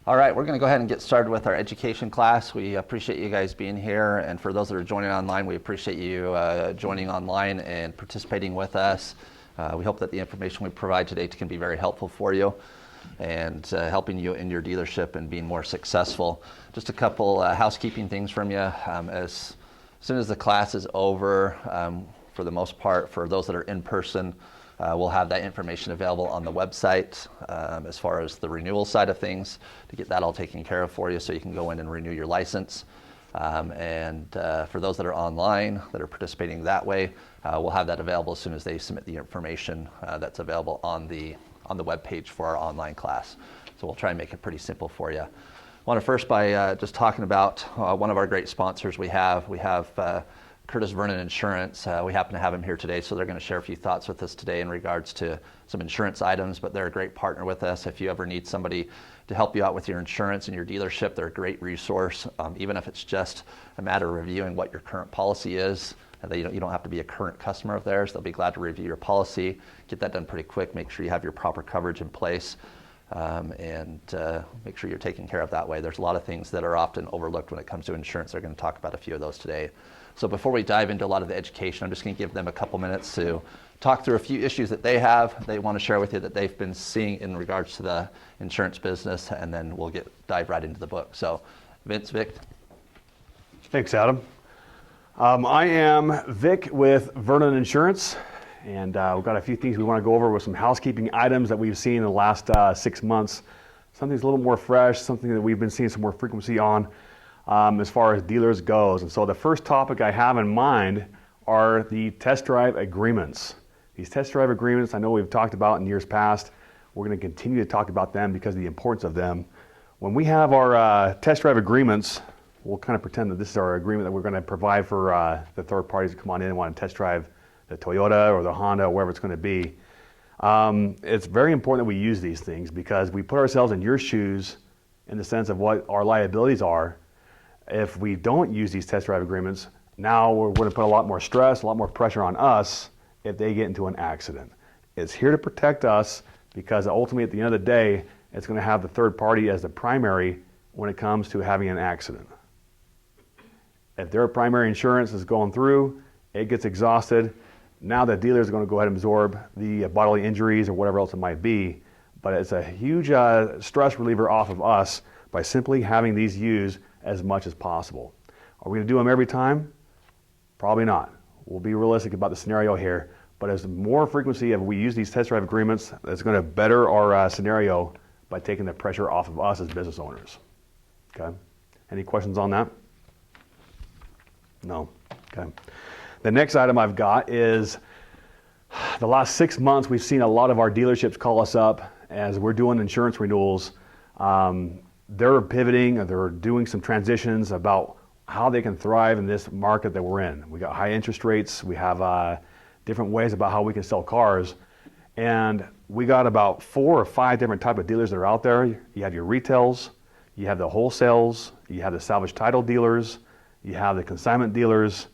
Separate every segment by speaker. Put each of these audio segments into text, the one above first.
Speaker 1: All right, we're going to go ahead and get started with our education class. We appreciate you guys being here, and for those that are joining online, we appreciate you joining online and participating with us. We hope that the information we provide today can be very helpful for you and helping you in your dealership and being more successful. Just a couple housekeeping things from you. As soon as the class is over, for the most part, for those that are in person, we'll have that information available on the website as far as the renewal side of things to get that all taken care of for you so you can go in and renew your license. For those that are online, that are participating that way, we'll have that available as soon as they submit the information that's available on the web page for our online class. So we'll try and make it pretty simple for you. I want to first by just talking about one of our great sponsors we have. We have Curtis Vernon Insurance. We happen to have him here today, so they're going to share a few thoughts with us today in regards to some insurance items, but they're a great partner with us. If you ever need somebody to help you out with your insurance in your dealership, they're a great resource, even if it's just a matter of reviewing what your current policy is. You don't have to be a current customer of theirs. They'll be glad to review your policy, get that done pretty quick, make sure you have your proper coverage in place, and make sure you're taken care of that way. There's a lot of things that are often overlooked when it comes to insurance. They're going to talk about a few of those today. So before we dive into a lot of the education, I'm just going to give them a couple minutes to talk through a few issues that they have, they want to share with you that they've been seeing in regards to the insurance business, and then we'll dive right into the book. So Vince, Vic.
Speaker 2: Thanks, Adam. I am Vic with Vernon Insurance, and we've got a few things we want to go over with some housekeeping items that we've seen in the last 6 months. Something's a little more fresh, something that we've been seeing some more frequency on as far as dealers goes. And so the first topic I have in mind are the test drive agreements. These test drive agreements, I know we've talked about in years past. We're going to continue to talk about them because of the importance of them. When we have our test drive agreements, we'll kind of pretend that this is our agreement that we're going to provide for the third parties to come on in and want to test drive the Toyota or the Honda or wherever it's going to be. It's very important that we use these things because we put ourselves in your shoes in the sense of what our liabilities are. If we don't use these test drive agreements, now we're going to put a lot more stress, a lot more pressure on us if they get into an accident. It's here to protect us because ultimately at the end of the day, it's going to have the third party as the primary when it comes to having an accident. If their primary insurance is going through, it gets exhausted. Now the dealer is going to go ahead and absorb the bodily injuries or whatever else it might be. But it's a huge stress reliever off of us by simply having these used as much as possible. Are we going to do them every time? Probably not. We'll be realistic about the scenario here, but as more frequency of we use these test drive agreements, it's going to better our scenario by taking the pressure off of us as business owners. Okay? Any questions on that? No? Okay. The next item I've got is the last 6 months we've seen a lot of our dealerships call us up as we're doing insurance renewals. They're pivoting, or they're doing some transitions about how they can thrive in this market that we're in. We got high interest rates, we have different ways about how we can sell cars, and we got about 4 or 5 different type of dealers that are out there. You have your retails, you have the wholesales, you have the salvage title dealers, you have the consignment dealers.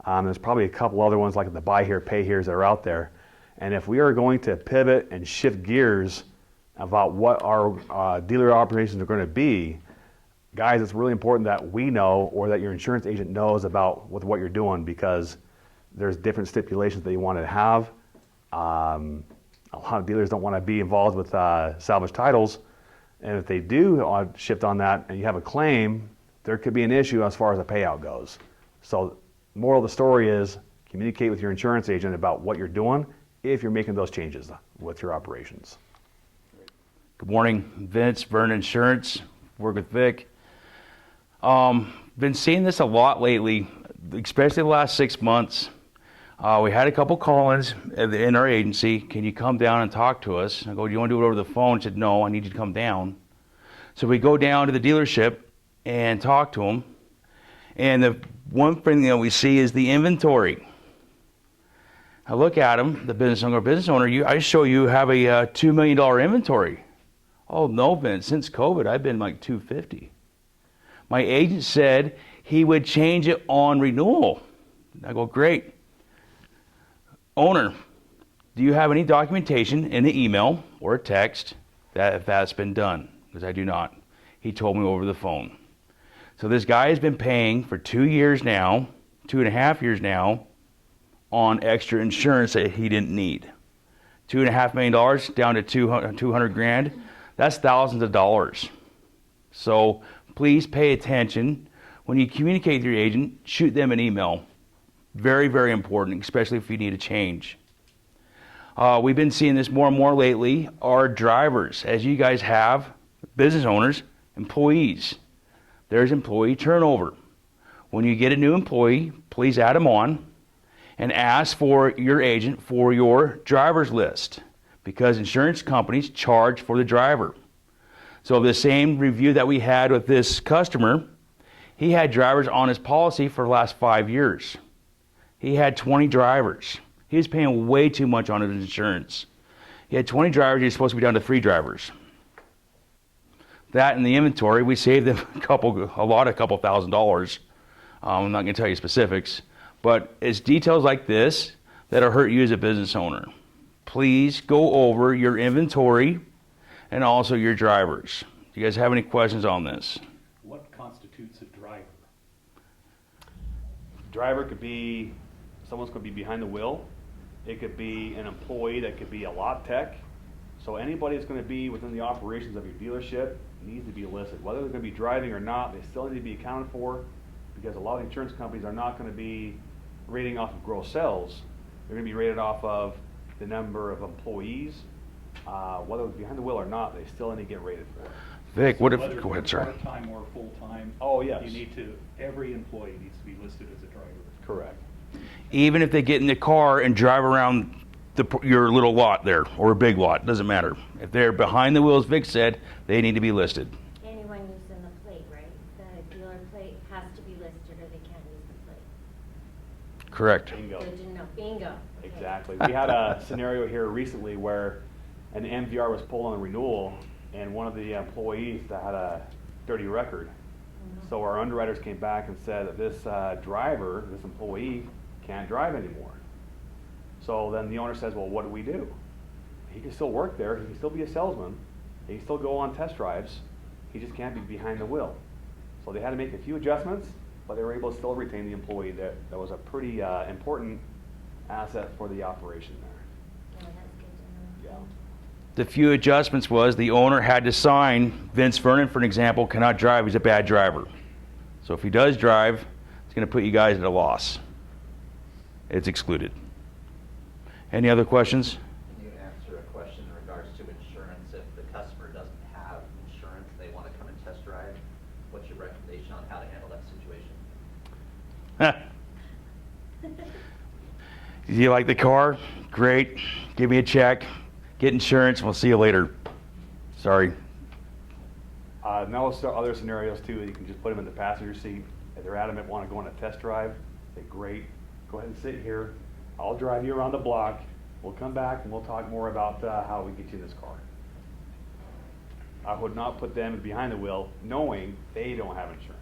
Speaker 2: There's probably a couple other ones like the buy here, pay here's that are out there. And if we are going to pivot and shift gears about what our dealer operations are going to be, guys, it's really important that we know or that your insurance agent knows about with what you're doing because there's different stipulations that you want to have. A lot of dealers don't want to be involved with salvage titles, and if they do shift on that and you have a claim, there could be an issue as far as the payout goes. So moral of the story is communicate with your insurance agent about what you're doing if you're making those changes with your operations.
Speaker 3: Good morning, Vince, Vernon Insurance, work with Vic. Been seeing this a lot lately, especially the last 6 months. We had a couple call-ins in our agency. Can you come down and talk to us? I go, do you want to do it over the phone? He said, no, I need you to come down. So we go down to the dealership and talk to them. And the one thing that we see is the inventory. I look at them, the business owner, I show you have a $2 million inventory. Oh no, Vince, since COVID, I've been like 250. My agent said he would change it on renewal. I go, great. Owner, do you have any documentation in the email or a text that if that's been done? Because I do not. He told me over the phone. So this guy has been paying for 2 years now, 2.5 years now, on extra insurance that he didn't need. $2.5 million down to 200 grand. That's thousands of dollars. So please pay attention. When you communicate with your agent, shoot them an email. Very, very important, especially if you need a change. We've been seeing this more and more lately. Our drivers, as you guys have, business owners, employees, there's employee turnover. When you get a new employee, please add them on and ask for your agent for your driver's list, because insurance companies charge for the driver. So the same review that we had with this customer, he had drivers on his policy for the last 5 years. He had 20 drivers. He was paying way too much on his insurance. He had 20 drivers, he was supposed to be down to 3 drivers. That in the inventory, we saved them a couple $1,000. I'm not gonna tell you specifics, but it's details like this that'll hurt you as a business owner. Please go over your inventory and also your drivers. Do you guys have any questions on this?
Speaker 4: What constitutes a driver?
Speaker 2: Driver could be, someone's going to be behind the wheel. It could be an employee that could be a lot tech. So anybody that's going to be within the operations of your dealership needs to be listed. Whether they're going to be driving or not, they still need to be accounted for, because a lot of insurance companies are not going to be rating off of gross sales. They're going to be rated off of the number of employees. Whether it's behind the wheel or not, they still need to get rated for it.
Speaker 3: Vic, what if,
Speaker 4: Whether
Speaker 3: go ahead,
Speaker 4: it's
Speaker 3: sir.
Speaker 4: part-time or full-time.
Speaker 2: Oh, yes.
Speaker 4: You need to, every employee needs to be listed as a driver.
Speaker 2: Correct.
Speaker 3: Even if they get in the car and drive around your little lot there, or a big lot, doesn't matter. If they're behind the wheels, Vic said, they need to be listed.
Speaker 5: Anyone using the plate, right? The dealer plate has to be listed or they can't use the plate.
Speaker 3: Correct.
Speaker 2: Bingo.
Speaker 5: Good to know. Bingo. Okay.
Speaker 2: Exactly. We had a scenario here recently where an MVR was pulled on a renewal, and one of the employees that had a dirty record. So our underwriters came back and said that this driver, this employee, can't drive anymore. So then the owner says, well, what do we do? He can still work there, he can still be a salesman, he can still go on test drives, he just can't be behind the wheel. So they had to make a few adjustments, but they were able to still retain the employee. That was a pretty important asset for the operation there.
Speaker 5: Yeah, that's good to know.
Speaker 2: Yeah.
Speaker 3: The few adjustments was the owner had to sign, Vince Vernon, for an example, cannot drive, he's a bad driver. So if he does drive, it's going to put you guys at a loss. It's excluded. Any other questions?
Speaker 1: Can you answer a question in regards to insurance? If the customer doesn't have insurance, they want to come and test drive, what's your recommendation on how to handle that situation?
Speaker 3: Do you like the car? Great. Give me a check. Get insurance. We'll see you later. Sorry.
Speaker 2: Now there are other scenarios too. You can just put them in the passenger seat. If they're adamant, want to go on a test drive, say, great, go ahead and sit here. I'll drive you around the block. We'll come back and we'll talk more about how we get you in this car. I would not put them behind the wheel knowing they don't have insurance.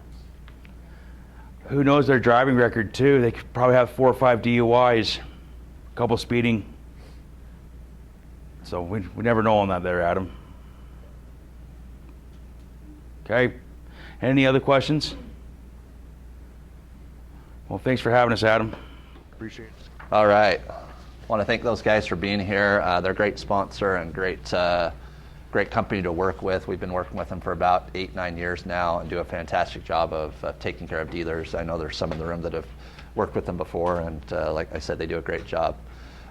Speaker 3: Who knows their driving record too? They could probably have 4 or 5 DUIs, a couple speeding. So we never know on that there, Adam. Okay. Any other questions? Well, thanks for having us, Adam. Appreciate it.
Speaker 1: All right. Want to thank those guys for being here. They're a great sponsor and great company to work with. We've been working with them for about 8-9 years now and do a fantastic job of taking care of dealers. I know there's some in the room that have worked with them before, and like I said, they do a great job.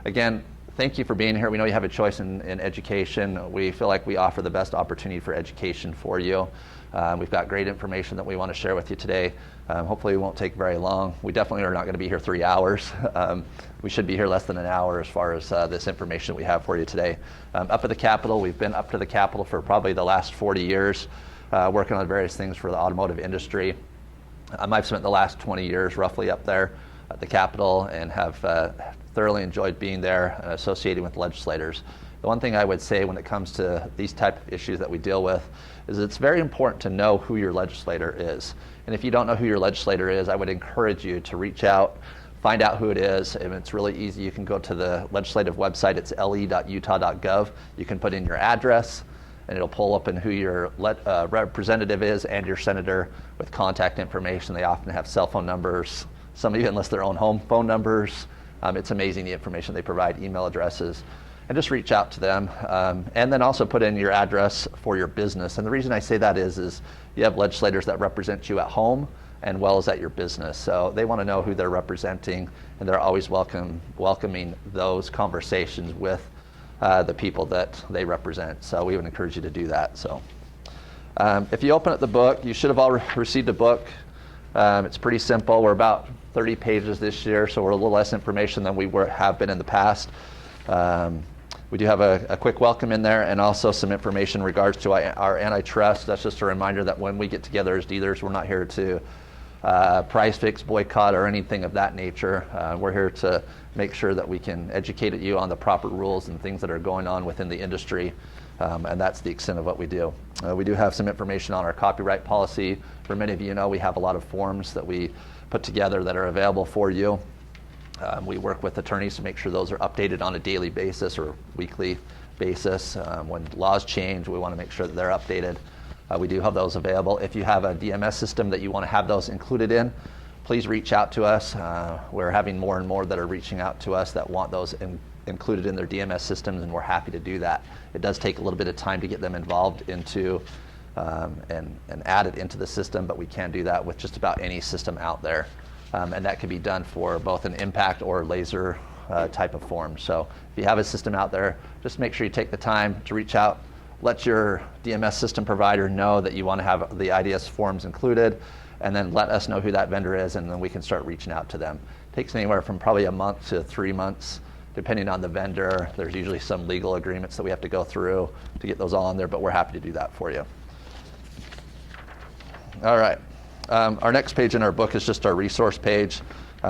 Speaker 1: Again, thank you for being here. We know you have a choice in education. We feel like we offer the best opportunity for education for you. We've got great information that we want to share with you today. Hopefully it won't take very long. We definitely are not going to be here 3 hours. We should be here less than an hour as far as this information that we have for you today. Up at the Capitol, we've been up to the Capitol for probably the last 40 years, working on various things for the automotive industry. I've spent the last 20 years roughly up there at the Capitol and have thoroughly enjoyed being there and associating with legislators. The one thing I would say when it comes to these type of issues that we deal with is it's very important to know who your legislator is. And if you don't know who your legislator is, I would encourage you to reach out, find out who it is. And it's really easy. You can go to the legislative website. It's le.utah.gov. You can put in your address, and it'll pull up in who your representative is and your senator with contact information. They often have cell phone numbers. Some even list their own home phone numbers. It's amazing the information they provide, email addresses, and just reach out to them. And then also put in your address for your business. And the reason I say that is you have legislators that represent you at home and well as at your business. So they want to know who they're representing, and they're always welcoming those conversations with the people that they represent. So we would encourage you to do that. So if you open up the book, you should have all received a book. It's pretty simple. We're about 30 pages this year, so we're a little less information than we have been in the past. We do have a quick welcome in there, and also some information in regards to our antitrust. That's just a reminder that when we get together as dealers, we're not here to price fix, boycott, or anything of that nature. We're here to make sure that we can educate you on the proper rules and things that are going on within the industry, and that's the extent of what we do. We do have some information on our copyright policy. For many of you know, we have a lot of forms that we put together that are available for you. We work with attorneys to make sure those are updated on a daily basis or weekly basis. When laws change, we want to make sure that they're updated. We do have those available. If you have a DMS system that you want to have those included in, please reach out to us. We're having more and more that are reaching out to us that want those included in their DMS systems, and we're happy to do that. It does take a little bit of time to get them involved into and added into the system, but we can do that with just about any system out there. And that can be done for both an impact or laser type of form. So if you have a system out there, just make sure you take the time to reach out, let your DMS system provider know that you want to have the IDS forms included, and then let us know who that vendor is, and then we can start reaching out to them. It takes anywhere from probably a month to 3 months, depending on the vendor. There's usually some legal agreements that we have to go through to get those all on there, but we're happy to do that for you. All right. Our next page in our book is just our resource page.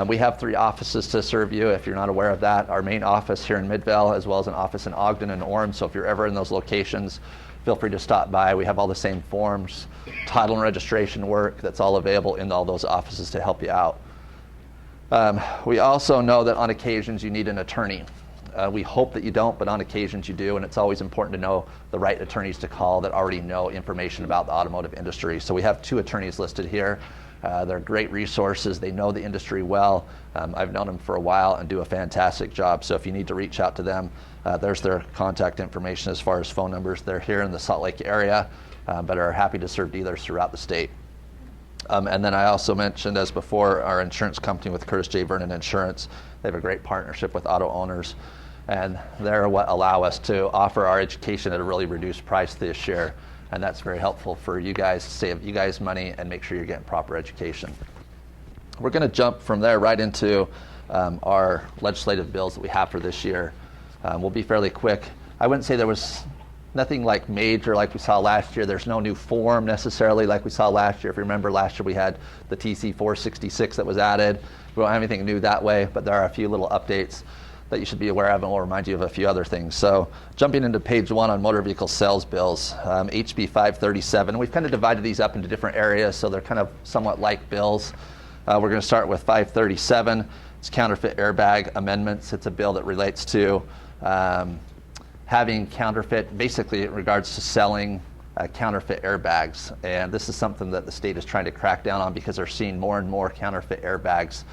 Speaker 1: We have 3 offices to serve you if you're not aware of that. Our main office here in Midvale, as well as an office in Ogden and Orem. So if you're ever in those locations, feel free to stop by. We have all the same forms, title and registration work that's all available in all those offices to help you out. We also know that on occasions you need an attorney. We hope that you don't, but on occasions you do, and it's always important to know the right attorneys to call that already know information about the automotive industry. So we have 2 attorneys listed here. They're great resources. They know the industry well. I've known them for a while and do a fantastic job. So if you need to reach out to them, there's their contact information as far as phone numbers. They're here in the Salt Lake area, but are happy to serve dealers throughout the state. And then I also mentioned, as before, our insurance company with Curtis J. Vernon Insurance. They have a great partnership with auto owners, and they're what allow us to offer our education at a really reduced price this year. And that's very helpful for you guys, to save you guys money and make sure you're getting proper education. We're going to jump from there right into our legislative bills that we have for this year. We'll be fairly quick. I wouldn't say there was nothing like major like we saw last year. There's no new form necessarily like we saw last year. If you remember, last year we had the TC 466 that was added. We don't have anything new that way, but there are a few little updates that you should be aware of, and we'll remind you of a few other things. So jumping into page 1 on motor vehicle sales bills, HB 537. We've kind of divided these up into different areas, so they're kind of somewhat like bills. We're going to start with 537. It's counterfeit airbag amendments. It's a bill that relates to having counterfeit, basically in regards to selling counterfeit airbags. And this is something that the state is trying to crack down on because they're seeing more and more counterfeit airbags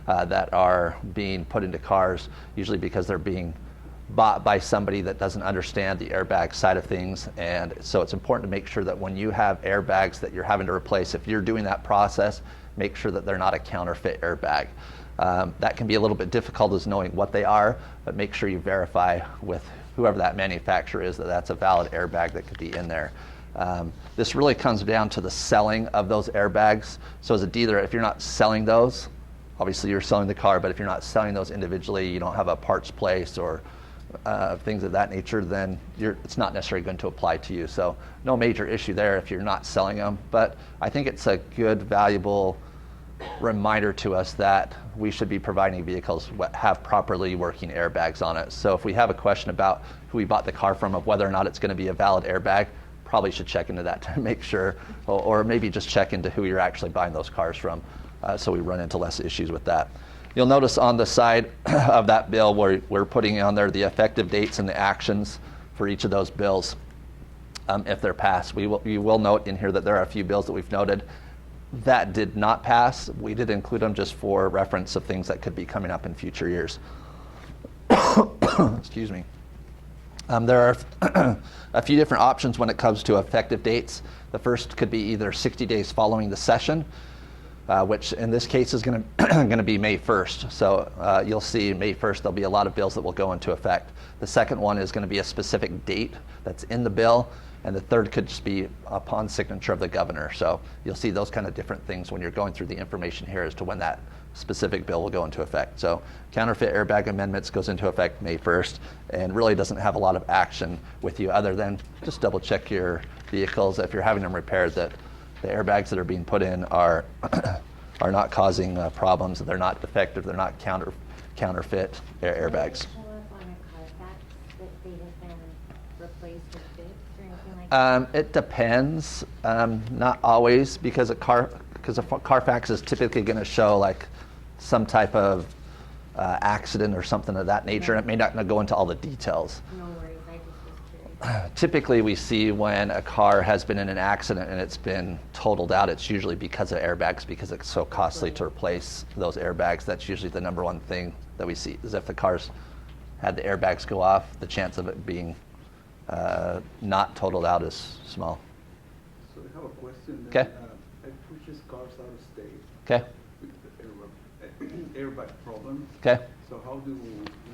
Speaker 1: that are being put into cars, usually because they're being bought by somebody that doesn't understand the airbag side of things. And so it's important to make sure that when you have airbags that you're having to replace, if you're doing that process, make sure that they're not a counterfeit airbag. That can be a little bit difficult as knowing what they are, but make sure you verify with whoever that manufacturer is that that's a valid airbag that could be in there. This really comes down to the selling of those airbags. So as a dealer, if you're not selling those, obviously you're selling the car, but if you're not selling those individually, you don't have a parts place or things of that nature, then it's not necessarily going to apply to you. So no major issue there if you're not selling them, but I think it's a good, valuable reminder to us that we should be providing vehicles that have properly working airbags on it. So if we have a question about who we bought the car from, of whether or not it's going to be a valid airbag, probably should check into that to make sure, or maybe just check into who you're actually buying those cars from, so we run into less issues with that. You'll notice on the side of that bill we're putting on there the effective dates and the actions for each of those bills. if they're passed. You will note in here that there are a few bills that we've noted that did not pass. We did include them just for reference of things that could be coming up in future years. Excuse me. There are a few different options when it comes to effective dates. The first could be either 60 days following the session, which in this case is going to be May 1st. So you'll see May 1st there'll be a lot of bills that will go into effect. The second one is going to be a specific date that's in the bill, and the third could just be upon signature of the governor. So you'll see those kind of different things when you're going through the information here as to when that specific bill will go into effect. So counterfeit airbag amendments goes into effect May 1st and really doesn't have a lot of action with you other than just double check your vehicles if you're having them repaired that the airbags that are being put in are are not causing problems, they're not defective, they're not counterfeit airbags.
Speaker 5: Show up on a Carfax that they have been replaced with fixed or anything like that?
Speaker 1: It depends, not always, because a Carfax is typically going to show like some type of accident or something of that nature. And it may not go into all the details.
Speaker 5: No worries, I just was curious.
Speaker 1: Typically, we see when a car has been in an accident and it's been totaled out, it's usually because of airbags, because it's so costly to replace those airbags. That's usually the number one thing that we see, is if the car's had the airbags go off, the chance of it being not totaled out is small.
Speaker 6: So I have a question.
Speaker 1: Okay.
Speaker 6: I purchased cars out of state
Speaker 1: Okay?
Speaker 6: with the airbag problem.
Speaker 1: Okay?
Speaker 6: So how do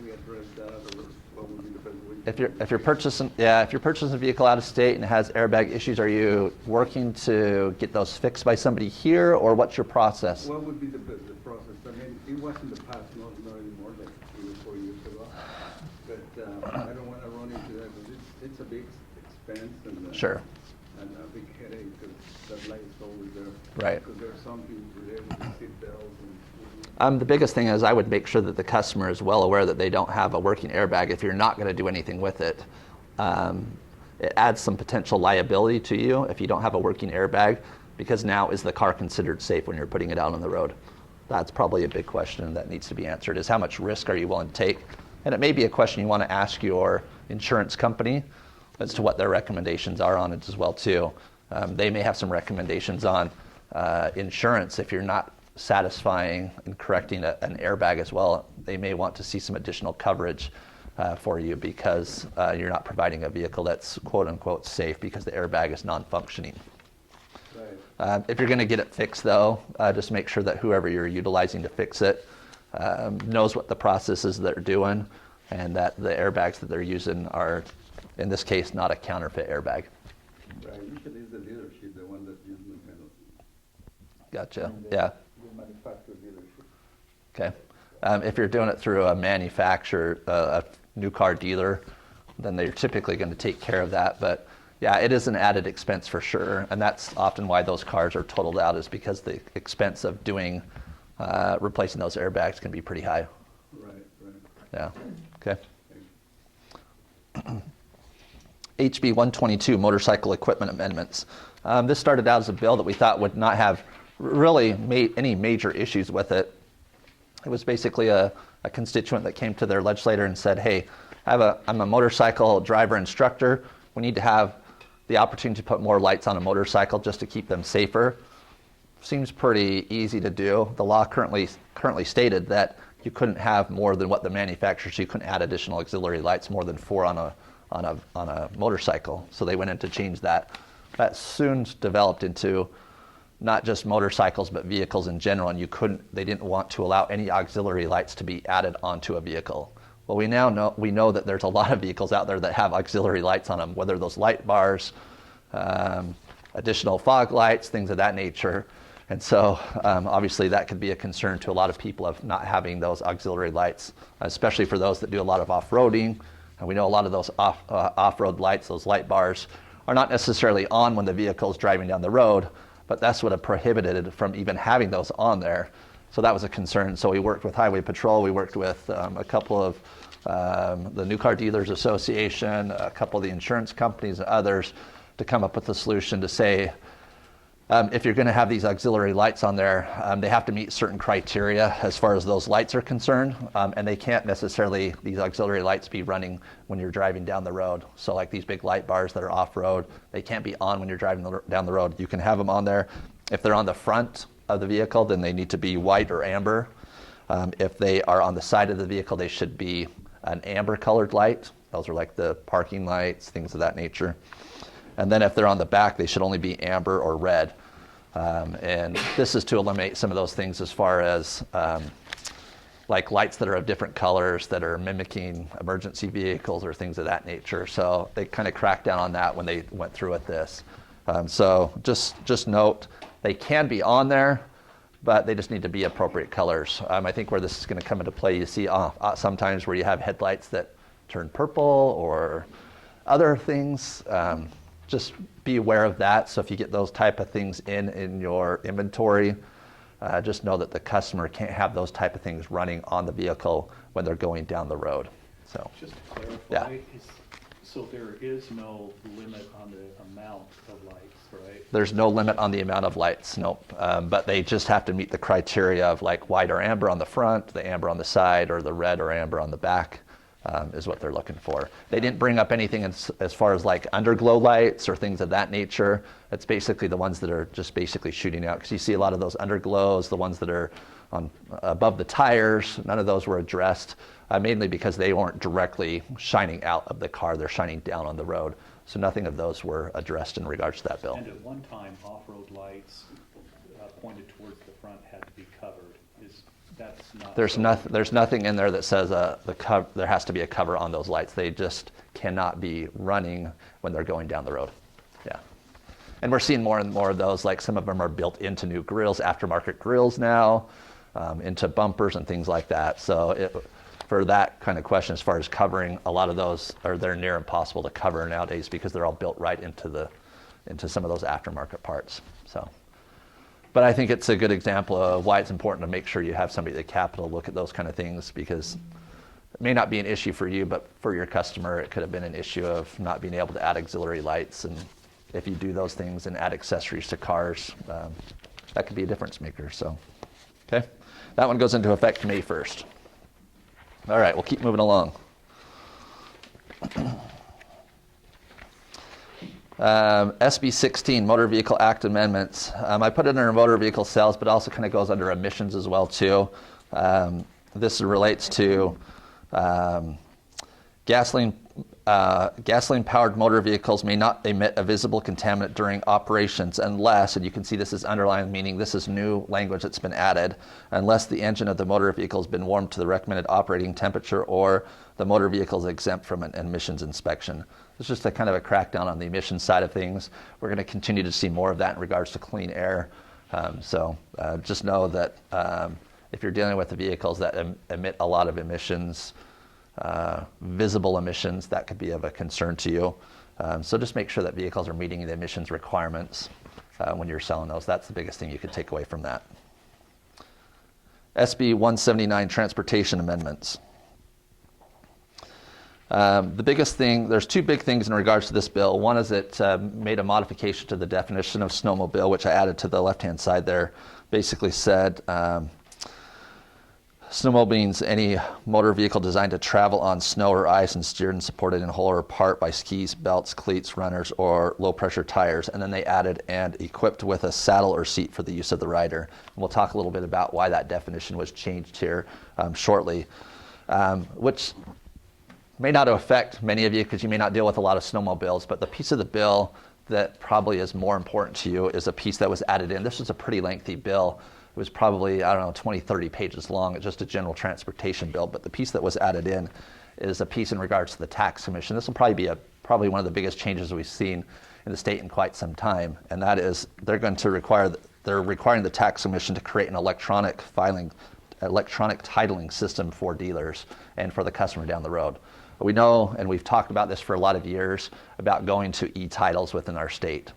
Speaker 6: we address that, or what would be the best way?
Speaker 1: If you're purchasing a vehicle out of state and it has airbag issues, are you working to get those fixed by somebody here, or what's your process?
Speaker 6: What would be the process? I mean, it was in the past, not anymore, like 3 or 4 years ago. But I don't want to run into that, because it's a big expense and
Speaker 1: Sure.
Speaker 6: and a big headache, because that light is always there.
Speaker 1: Right.
Speaker 6: Because there are some things related to seat belts and.
Speaker 1: The biggest thing is I would make sure that the customer is well aware that they don't have a working airbag if you're not going to do anything with it. It adds some potential liability to you if you don't have a working airbag, because now is the car considered safe when you're putting it out on the road? That's probably a big question that needs to be answered, is how much risk are you willing to take? And it may be a question you want to ask your insurance company as to what their recommendations are on it as well too. They may have some recommendations on insurance if you're not satisfying and correcting an airbag as well. They may want to see some additional coverage for you because you're not providing a vehicle that's quote unquote safe because the airbag is non-functioning.
Speaker 6: Right.
Speaker 1: If you're going to get it fixed though, just make sure that whoever you're utilizing to fix it knows what the process is they're doing, and that the airbags that they're using are, in this case, not a counterfeit airbag.
Speaker 6: Right, usually it's the dealership, the one that usually kind of.
Speaker 1: Gotcha. Yeah.
Speaker 6: The manufacturer dealership.
Speaker 1: Okay. If you're doing it through a manufacturer, a new car dealer, then they're typically going to take care of that. But yeah, it is an added expense for sure, and that's often why those cars are totaled out, is because the expense of doing replacing those airbags can be pretty high.
Speaker 6: Right.
Speaker 1: Yeah. Okay. HB 122, motorcycle equipment amendments. This started out as a bill that we thought would not have really any major issues with it. It was basically a constituent that came to their legislator and said, hey, I'm a motorcycle driver instructor. We need to have the opportunity to put more lights on a motorcycle just to keep them safer. Seems pretty easy to do. The law currently stated that you couldn't have more than what the manufacturers, you couldn't add additional auxiliary lights, more than 4 on a motorcycle. So they went in to change that. That soon developed into not just motorcycles, but vehicles in general, and they didn't want to allow any auxiliary lights to be added onto a vehicle. Well, we know that there's a lot of vehicles out there that have auxiliary lights on them, whether those light bars, additional fog lights, things of that nature. And so obviously that could be a concern to a lot of people of not having those auxiliary lights, especially for those that do a lot of off-roading. And we know a lot of those off-road lights, those light bars, are not necessarily on when the vehicle is driving down the road, but that's what prohibited it from even having those on there. So that was a concern. So we worked with Highway Patrol, we worked with a couple of the New Car Dealers Association, a couple of the insurance companies and others to come up with a solution to say, If you're going to have these auxiliary lights on there, they have to meet certain criteria as far as those lights are concerned, and they can't necessarily, these auxiliary lights, be running when you're driving down the road. So like these big light bars that are off-road, they can't be on when you're driving down the road. You can have them on there. If they're on the front of the vehicle, then they need to be white or amber. If they are on the side of the vehicle, they should be an amber colored light. Those are like the parking lights, things of that nature. And then if they're on the back, they should only be amber or red. And this is to eliminate some of those things as far as like lights that are of different colors that are mimicking emergency vehicles or things of that nature. So they kind of cracked down on that when they went through with this. So just note, they can be on there, but they just need to be appropriate colors. I think where this is going to come into play, you see sometimes where you have headlights that turn purple or other things. Just be aware of that. So if you get those type of things in your inventory, just know that the customer can't have those type of things running on the vehicle when they're going down the road. So
Speaker 4: Just to clarify,
Speaker 1: Yeah.
Speaker 4: So there is no limit on the amount of lights, right?
Speaker 1: there's no limit on the amount of lights, nope. But they just have to meet the criteria of like white or amber on the front, the amber on the side, or the red or amber on the back. Is what they're looking for. They didn't bring up anything as far as like underglow lights or things of that nature. It's basically the ones that are just basically shooting out, because you see a lot of those underglows, the ones that are on above the tires. None of those were addressed, mainly because they weren't directly shining out of the car. They're shining down on the road. So nothing of those were addressed in regards to that bill.
Speaker 4: And at one time, off-road lights pointed towards the front had to be covered. That's not...
Speaker 1: There's nothing in there that says there has to be a cover on those lights. They just cannot be running when they're going down the road. Yeah. And we're seeing more and more of those, like some of them are built into new grills, aftermarket grills now, into bumpers and things like that. So for that kind of question, as far as covering, a lot of those they're near impossible to cover nowadays because they're all built right into some of those aftermarket parts. So. But I think it's a good example of why it's important to make sure you have somebody at the Capitol look at those kind of things, because it may not be an issue for you, but for your customer, it could have been an issue of not being able to add auxiliary lights. And if you do those things and add accessories to cars, that could be a difference maker. So, okay, that one goes into effect May 1st. All right, we'll keep moving along. SB 16, Motor Vehicle Act amendments. I put it under motor vehicle sales, but also kind of goes under emissions as well too. This relates to gasoline-powered motor vehicles may not emit a visible contaminant during operations unless, and you can see this is underlined, meaning this is new language that's been added, unless the engine of the motor vehicle has been warmed to the recommended operating temperature or the motor vehicle is exempt from an emissions inspection. It's just a kind of a crackdown on the emissions side of things. We're going to continue to see more of that in regards to clean air. So just know that if you're dealing with the vehicles that emit a lot of emissions, visible emissions, that could be of a concern to you. So just make sure that vehicles are meeting the emissions requirements when you're selling those. That's the biggest thing you could take away from that. SB 179, transportation amendments. The biggest thing, there's two big things in regards to this bill. One is it made a modification to the definition of snowmobile, which I added to the left-hand side there. Basically said snowmobile means any motor vehicle designed to travel on snow or ice and steered and supported in whole or part by skis, belts, cleats, runners, or low-pressure tires. And then they added and equipped with a saddle or seat for the use of the rider. And we'll talk a little bit about why that definition was changed here shortly, which may not affect many of you because you may not deal with a lot of snowmobiles, but the piece of the bill that probably is more important to you is a piece that was added in. This was a pretty lengthy bill. It was probably, 20, 30 pages long. It's just a general transportation bill, but the piece that was added in is a piece in regards to the tax commission. This will probably be probably one of the biggest changes we've seen in the state in quite some time, and that is they're requiring the tax commission to create an electronic titling system for dealers and for the customer down the road. We know, and we've talked about this for a lot of years, about going to e-titles within our state.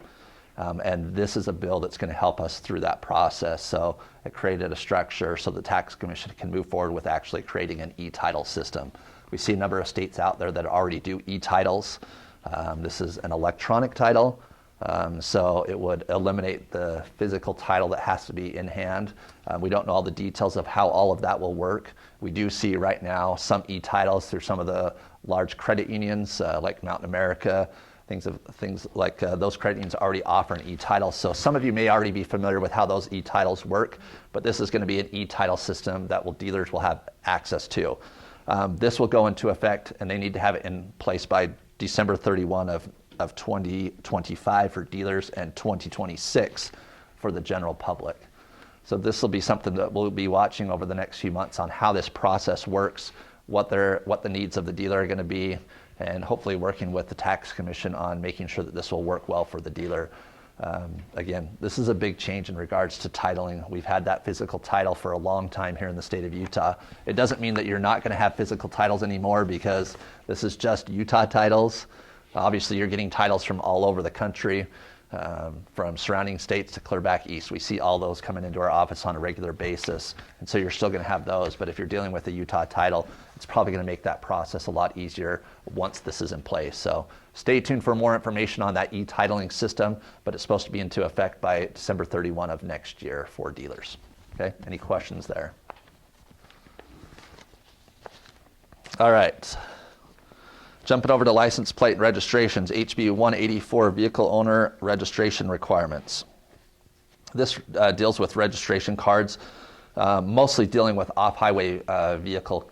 Speaker 1: And this is a bill that's going to help us through that process. So it created a structure so the tax commission can move forward with actually creating an e-title system. We see a number of states out there that already do e-titles. This is an electronic title. So it would eliminate the physical title that has to be in hand. We don't know all the details of how all of that will work. We do see right now some e-titles through some of the large credit unions like Mountain America, things like those credit unions already offer an e-title. So some of you may already be familiar with how those e-titles work, but this is going to be an e-title system that dealers will have access to. This will go into effect, and they need to have it in place by December 31 of 2025 for dealers and 2026 for the general public. So this will be something that we'll be watching over the next few months on how this process works, what the needs of the dealer are going to be, and hopefully working with the tax commission on making sure that this will work well for the dealer. Again, this is a big change in regards to titling. We've had that physical title for a long time here in the state of Utah. It doesn't mean that you're not going to have physical titles anymore, because this is just Utah titles. Obviously, you're getting titles from all over the country, from surrounding states to clear back east. We see all those coming into our office on a regular basis, and so you're still going to have those. But if you're dealing with a Utah title, it's probably going to make that process a lot easier once this is in place. So stay tuned for more information on that e-titling system, but it's supposed to be into effect by December 31 of next year for dealers. Okay, any questions there? All right. Jumping over to license plate and registrations, HB 184, vehicle owner registration requirements. This deals with registration cards, mostly dealing with off-highway vehicle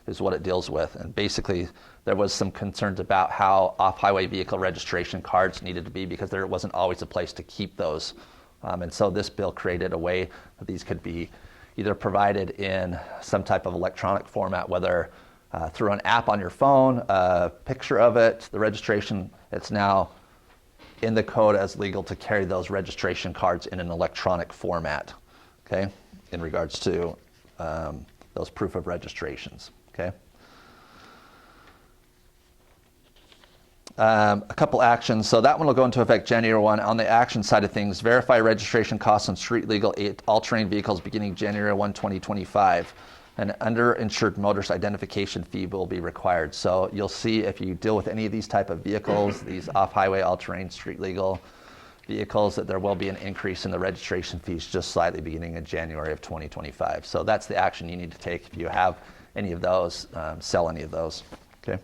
Speaker 1: is what it deals with. And basically, there was some concerns about how off-highway vehicle registration cards needed to be, because there wasn't always a place to keep those. And so this bill created a way that these could be either provided in some type of electronic format, whether through an app on your phone, a picture of it, the registration. It's now in the code as legal to carry those registration cards in an electronic format, okay, in regards to those proof of registrations, okay. A couple actions. So that one will go into effect January 1. On the action side of things, verify registration costs on street legal all-terrain vehicles beginning January 1, 2025. An underinsured motorist identification fee will be required. So you'll see if you deal with any of these type of vehicles, these off-highway, all-terrain, street legal vehicles, that there will be an increase in the registration fees just slightly beginning in January of 2025. So that's the action you need to take if you have any of those, sell any of those, okay?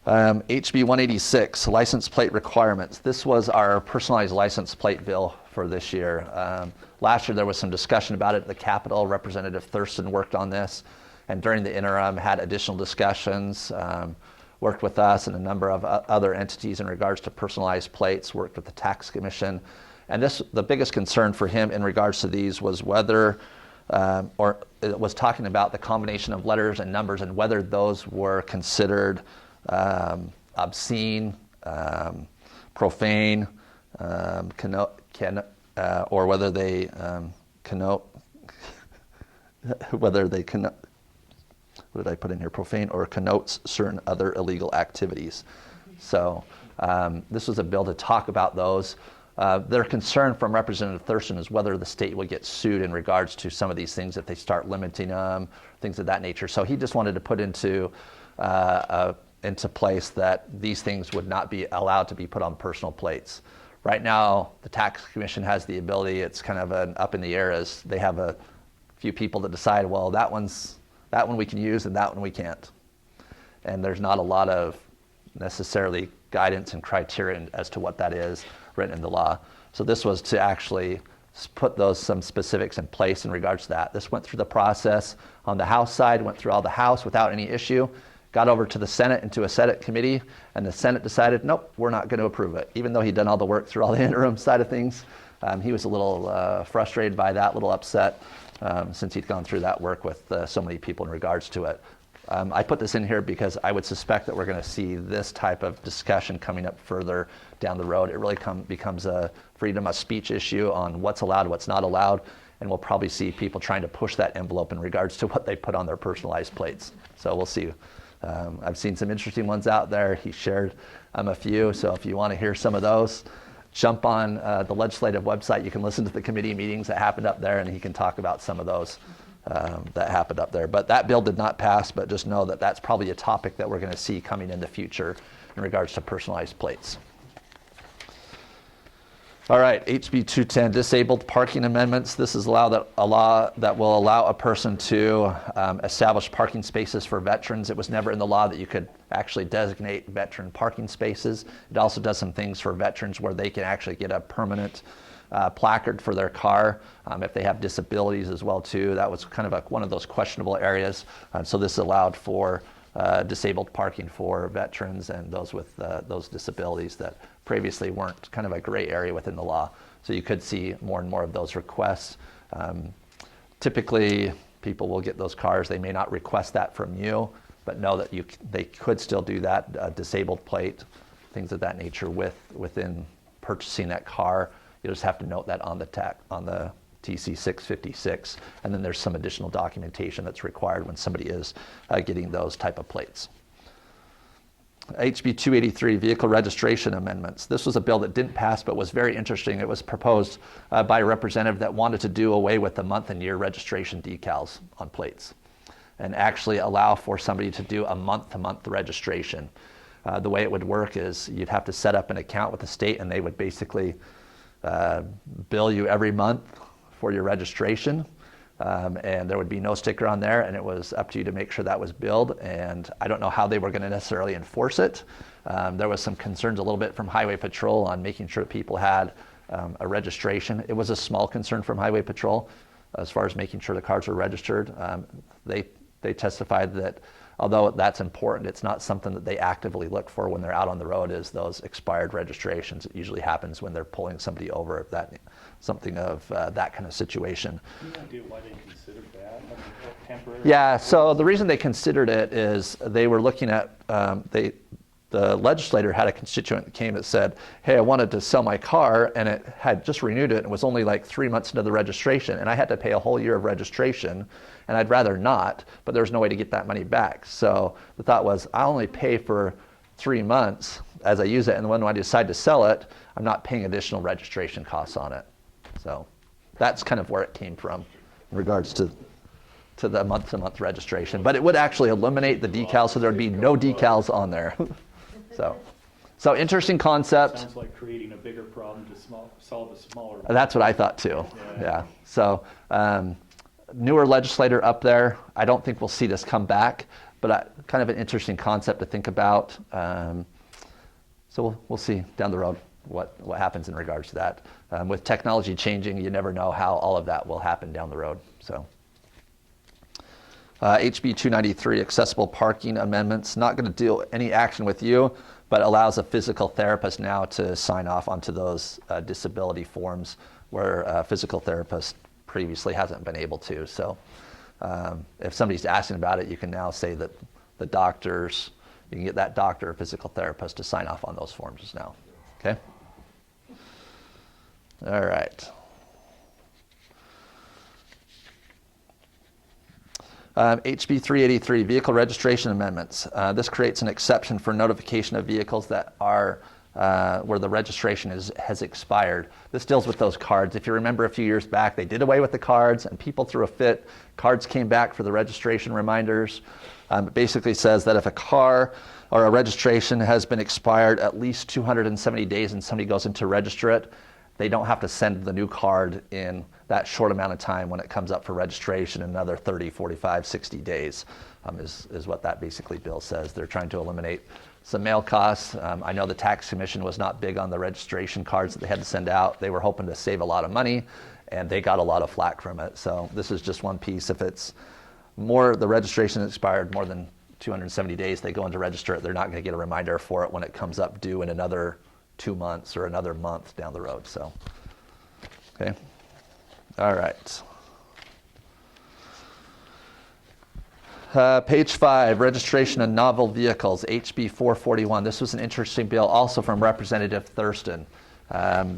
Speaker 1: HB 186, license plate requirements. This was our personalized license plate bill for this year. Last year there was some discussion about it at the Capitol. Representative Thurston worked on this, and during the interim had additional discussions, worked with us and a number of other entities in regards to personalized plates, worked with the tax commission. And the biggest concern for him in regards to these was whether, or it was talking about the combination of letters and numbers and whether those were considered obscene, profane, or whether they connote, whether they connote, what did I put in here? Profane or connotes certain other illegal activities. So this was a bill to talk about those. Their concern from Representative Thurston is whether the state will get sued in regards to some of these things if they start limiting them, things of that nature. So he just wanted to put into place that these things would not be allowed to be put on personal plates. Right now, the tax commission has the ability. It's kind of an up in the air, as they have a few people that decide, well, that one we can use and that one we can't. And there's not a lot of necessarily guidance and criteria as to what that is written in the law. So this was to actually put some specifics in place in regards to that. This went through the process on the House side, went through all the House without any issue, got over to the Senate into a Senate committee, and the Senate decided, nope, we're not going to approve it. Even though he'd done all the work through all the interim side of things, he was a little frustrated by that, a little upset, since he'd gone through that work with so many people in regards to it. I put this in here because I would suspect that we're going to see this type of discussion coming up further down the road. It really becomes a freedom of speech issue on what's allowed, what's not allowed, and we'll probably see people trying to push that envelope in regards to what they put on their personalized plates. So we'll see. I've seen some interesting ones out there. He shared a few, so if you want to hear some of those, jump on the legislative website. You can listen to the committee meetings that happened up there, and he can talk about some of those that happened up there. But that bill did not pass, but just know that that's probably a topic that we're going to see coming in the future in regards to personalized plates. All right, HB 210, disabled parking amendments. This is a law that will allow a person to establish parking spaces for veterans. It was never in the law that you could actually designate veteran parking spaces. It also does some things for veterans where they can actually get a permanent placard for their car if they have disabilities as well too. That was kind of one of those questionable areas. So this allowed for disabled parking for veterans and those with those disabilities that previously weren't kind of a gray area within the law. So you could see more and more of those requests. Typically, people will get those cars. They may not request that from you, but know that they could still do that, disabled plate, things of that nature within purchasing that car. You just have to note that on the TC 656, and then there's some additional documentation that's required when somebody is getting those type of plates. HB 283, vehicle registration amendments. This was a bill that didn't pass but was very interesting. It was proposed by a representative that wanted to do away with the month and year registration decals on plates and actually allow for somebody to do a month-to-month registration. The way it would work is you'd have to set up an account with the state, and they would basically bill you every month for your registration, and there would be no sticker on there, and it was up to you to make sure that was billed. And I don't know how they were going to necessarily enforce it. There was some concerns a little bit from Highway Patrol on making sure people had a registration. It was a small concern from Highway Patrol as far as making sure the cars were registered. They testified that although that's important, it's not something that they actively look for when they're out on the road, is those expired registrations. It usually happens when they're pulling somebody over, if something of that kind of situation.
Speaker 4: Any idea why they considered that? I mean, temporary?
Speaker 1: Yeah, so the reason they considered it is they were looking at, the legislator had a constituent that came that said, hey, I wanted to sell my car, and it had just renewed it, and it was only like 3 months into the registration, and I had to pay a whole year of registration, and I'd rather not, but there was no way to get that money back. So the thought was, I'll only pay for 3 months as I use it, and when I decide to sell it, I'm not paying additional registration costs on it. So that's kind of where it came from in regards to the month-to-month registration. But it would actually eliminate the decals, so there would be no decals on there. So interesting concept.
Speaker 4: Sounds like creating a bigger problem to solve a smaller one.
Speaker 1: That's what I thought too. Yeah. So newer legislator up there. I don't think we'll see this come back, but kind of an interesting concept to think about. So we'll see down the road what happens in regards to that. With technology changing, you never know how all of that will happen down the road. So. HB 293, accessible parking amendments. Not going to deal any action with you, but allows a physical therapist now to sign off onto those disability forms where a physical therapist previously hasn't been able to. So if somebody's asking about it, you can now say that you can get that doctor or physical therapist to sign off on those forms now. Okay? All right. HB 383, vehicle registration amendments. This creates an exception for notification of vehicles that are where the registration has expired. This deals with those cards. If you remember a few years back, they did away with the cards and people threw a fit. Cards came back for the registration reminders. It basically says that if a car or a registration has been expired at least 270 days and somebody goes in to register it, they don't have to send the new card in that short amount of time when it comes up for registration, another 30, 45, 60 days is what that basically bill says. They're trying to eliminate some mail costs. I know the tax commission was not big on the registration cards that they had to send out. They were hoping to save a lot of money, and they got a lot of flack from it. So this is just one piece. If it's the registration expired more than 270 days, they go in to register it, they're not going to get a reminder for it when it comes up due in another 2 months or another month down the road. So, okay. All right. Page 5, registration of novel vehicles, HB 441. This was an interesting bill also from Representative Thurston.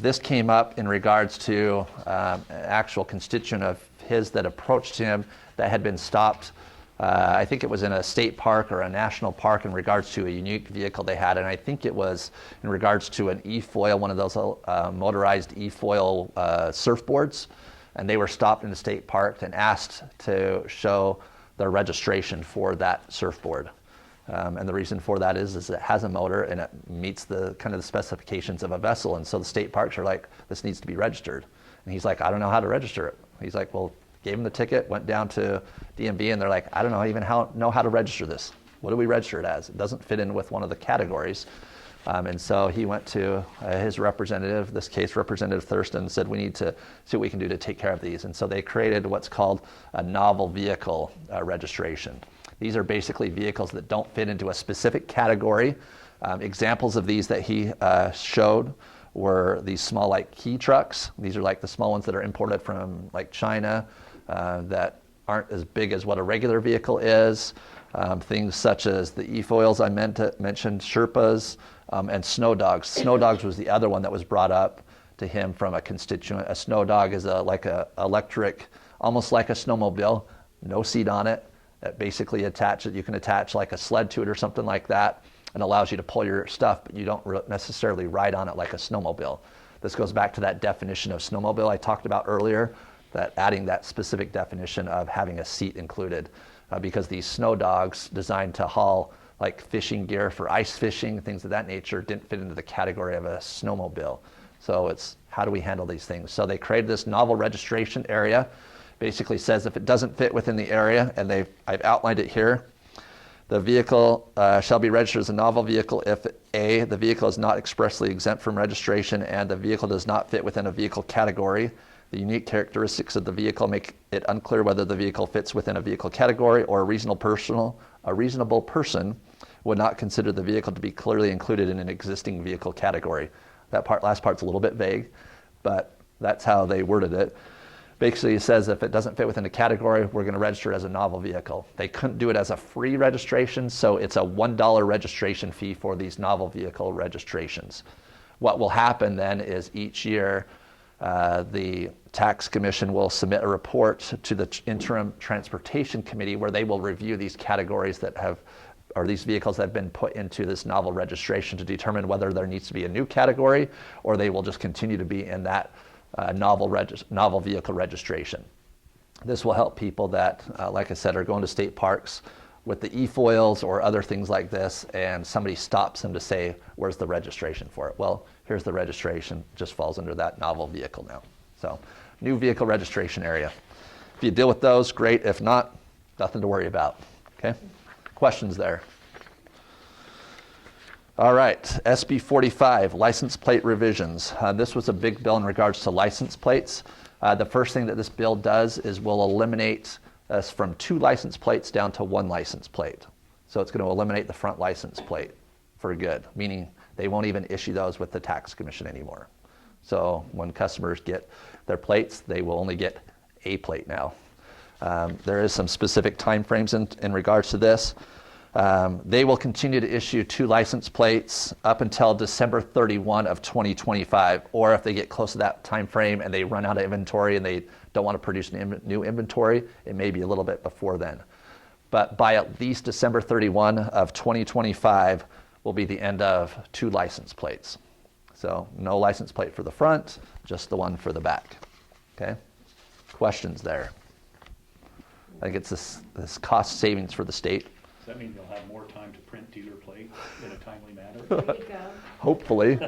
Speaker 1: This came up in regards to an actual constituent of his that approached him that had been stopped. I think it was in a state park or a national park in regards to a unique vehicle they had, and I think it was in regards to an e-foil, one of those motorized e-foil surfboards, and they were stopped in the state park and asked to show their registration for that surfboard. And the reason for that is it has a motor and it meets the kind of the specifications of a vessel. And so the state parks are like, this needs to be registered. And he's like, I don't know how to register it. He's like, well, gave him the ticket, went down to DMV, and they're like, I don't know how to register this. What do we register it as? It doesn't fit in with one of the categories. And so he went to his representative, this case Representative Thurston, and said, we need to see what we can do to take care of these. And so they created what's called a novel vehicle registration. These are basically vehicles that don't fit into a specific category. Examples of these that he showed were these small like key trucks. These are like the small ones that are imported from like China that aren't as big as what a regular vehicle is. Things such as the e-foils I mentioned, Sherpas, and snow dogs. Snow dogs was the other one that was brought up to him from a constituent. A snow dog is like a electric, almost like a snowmobile, no seat on it. That basically you can attach like a sled to it or something like that, and allows you to pull your stuff, but you don't necessarily ride on it like a snowmobile. This goes back to that definition of snowmobile I talked about earlier, that adding that specific definition of having a seat included, because these snow dogs designed to haul like fishing gear for ice fishing, things of that nature, didn't fit into the category of a snowmobile. So it's how do we handle these things? So they created this novel registration area. Basically says if it doesn't fit within the area, and I've outlined it here, the vehicle shall be registered as a novel vehicle if A, the vehicle is not expressly exempt from registration and the vehicle does not fit within a vehicle category. The unique characteristics of the vehicle make it unclear whether the vehicle fits within a vehicle category or a reasonable person would not consider the vehicle to be clearly included in an existing vehicle category. Last part's a little bit vague, but that's how they worded it. Basically, it says if it doesn't fit within a category, we're going to register it as a novel vehicle. They couldn't do it as a free registration, so it's a $1 registration fee for these novel vehicle registrations. What will happen then is each year, the tax commission will submit a report to the interim transportation committee where they will review these categories or these vehicles that have been put into this novel registration to determine whether there needs to be a new category or they will just continue to be in that novel vehicle registration. This will help people that, like I said, are going to state parks with the e-foils or other things like this, and somebody stops them to say, where's the registration for it? Well, here's the registration, just falls under that novel vehicle now. So, new vehicle registration area. If you deal with those, great. If not, nothing to worry about. Okay? Questions there? All right, SB 45, license plate revisions. This was a big bill in regards to license plates. The first thing that this bill does is will eliminate us from 2 license plates down to 1 license plate. So it's going to eliminate the front license plate for good, meaning they won't even issue those with the tax commission anymore. So when customers get their plates, they will only get a plate now. There is some specific time frames in regards to this. They will continue to issue 2 license plates up until December 31 of 2025, or if they get close to that time frame and they run out of inventory and they don't want to produce new inventory, it may be a little bit before then. But by at least December 31 of 2025 will be the end of 2 license plates. So no license plate for the front, just the one for the back. Okay? Questions there? I think it's this cost savings for the state.
Speaker 4: Does that mean you'll have more time to print dealer plates in a timely manner?
Speaker 5: There you go.
Speaker 1: Hopefully.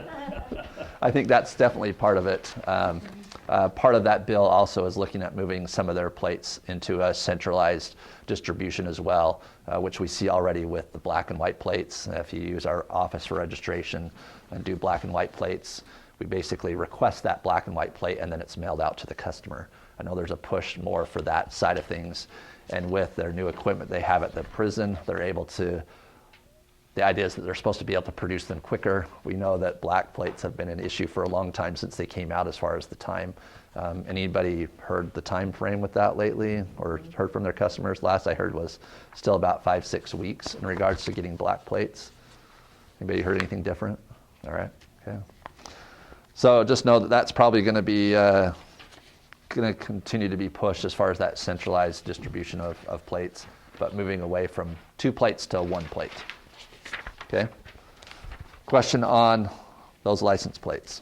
Speaker 1: I think that's definitely part of it. Part of that bill also is looking at moving some of their plates into a centralized distribution as well, which we see already with the black and white plates. If you use our office for registration and do black and white plates, we basically request that black and white plate and then it's mailed out to the customer. I know there's a push more for that side of things. And with their new equipment they have at the prison, they're able to, the idea is that they're supposed to be able to produce them quicker. We know that black plates have been an issue for a long time since they came out as far as the time. Anybody heard the time frame with that lately or heard from their customers? Last I heard was still about 5-6 weeks in regards to getting black plates. Anybody heard anything different? All right, okay. So just know that that's probably going to be going to continue to be pushed as far as that centralized distribution of plates, but moving away from 2 plates to 1 plate. Okay? Question on those license plates.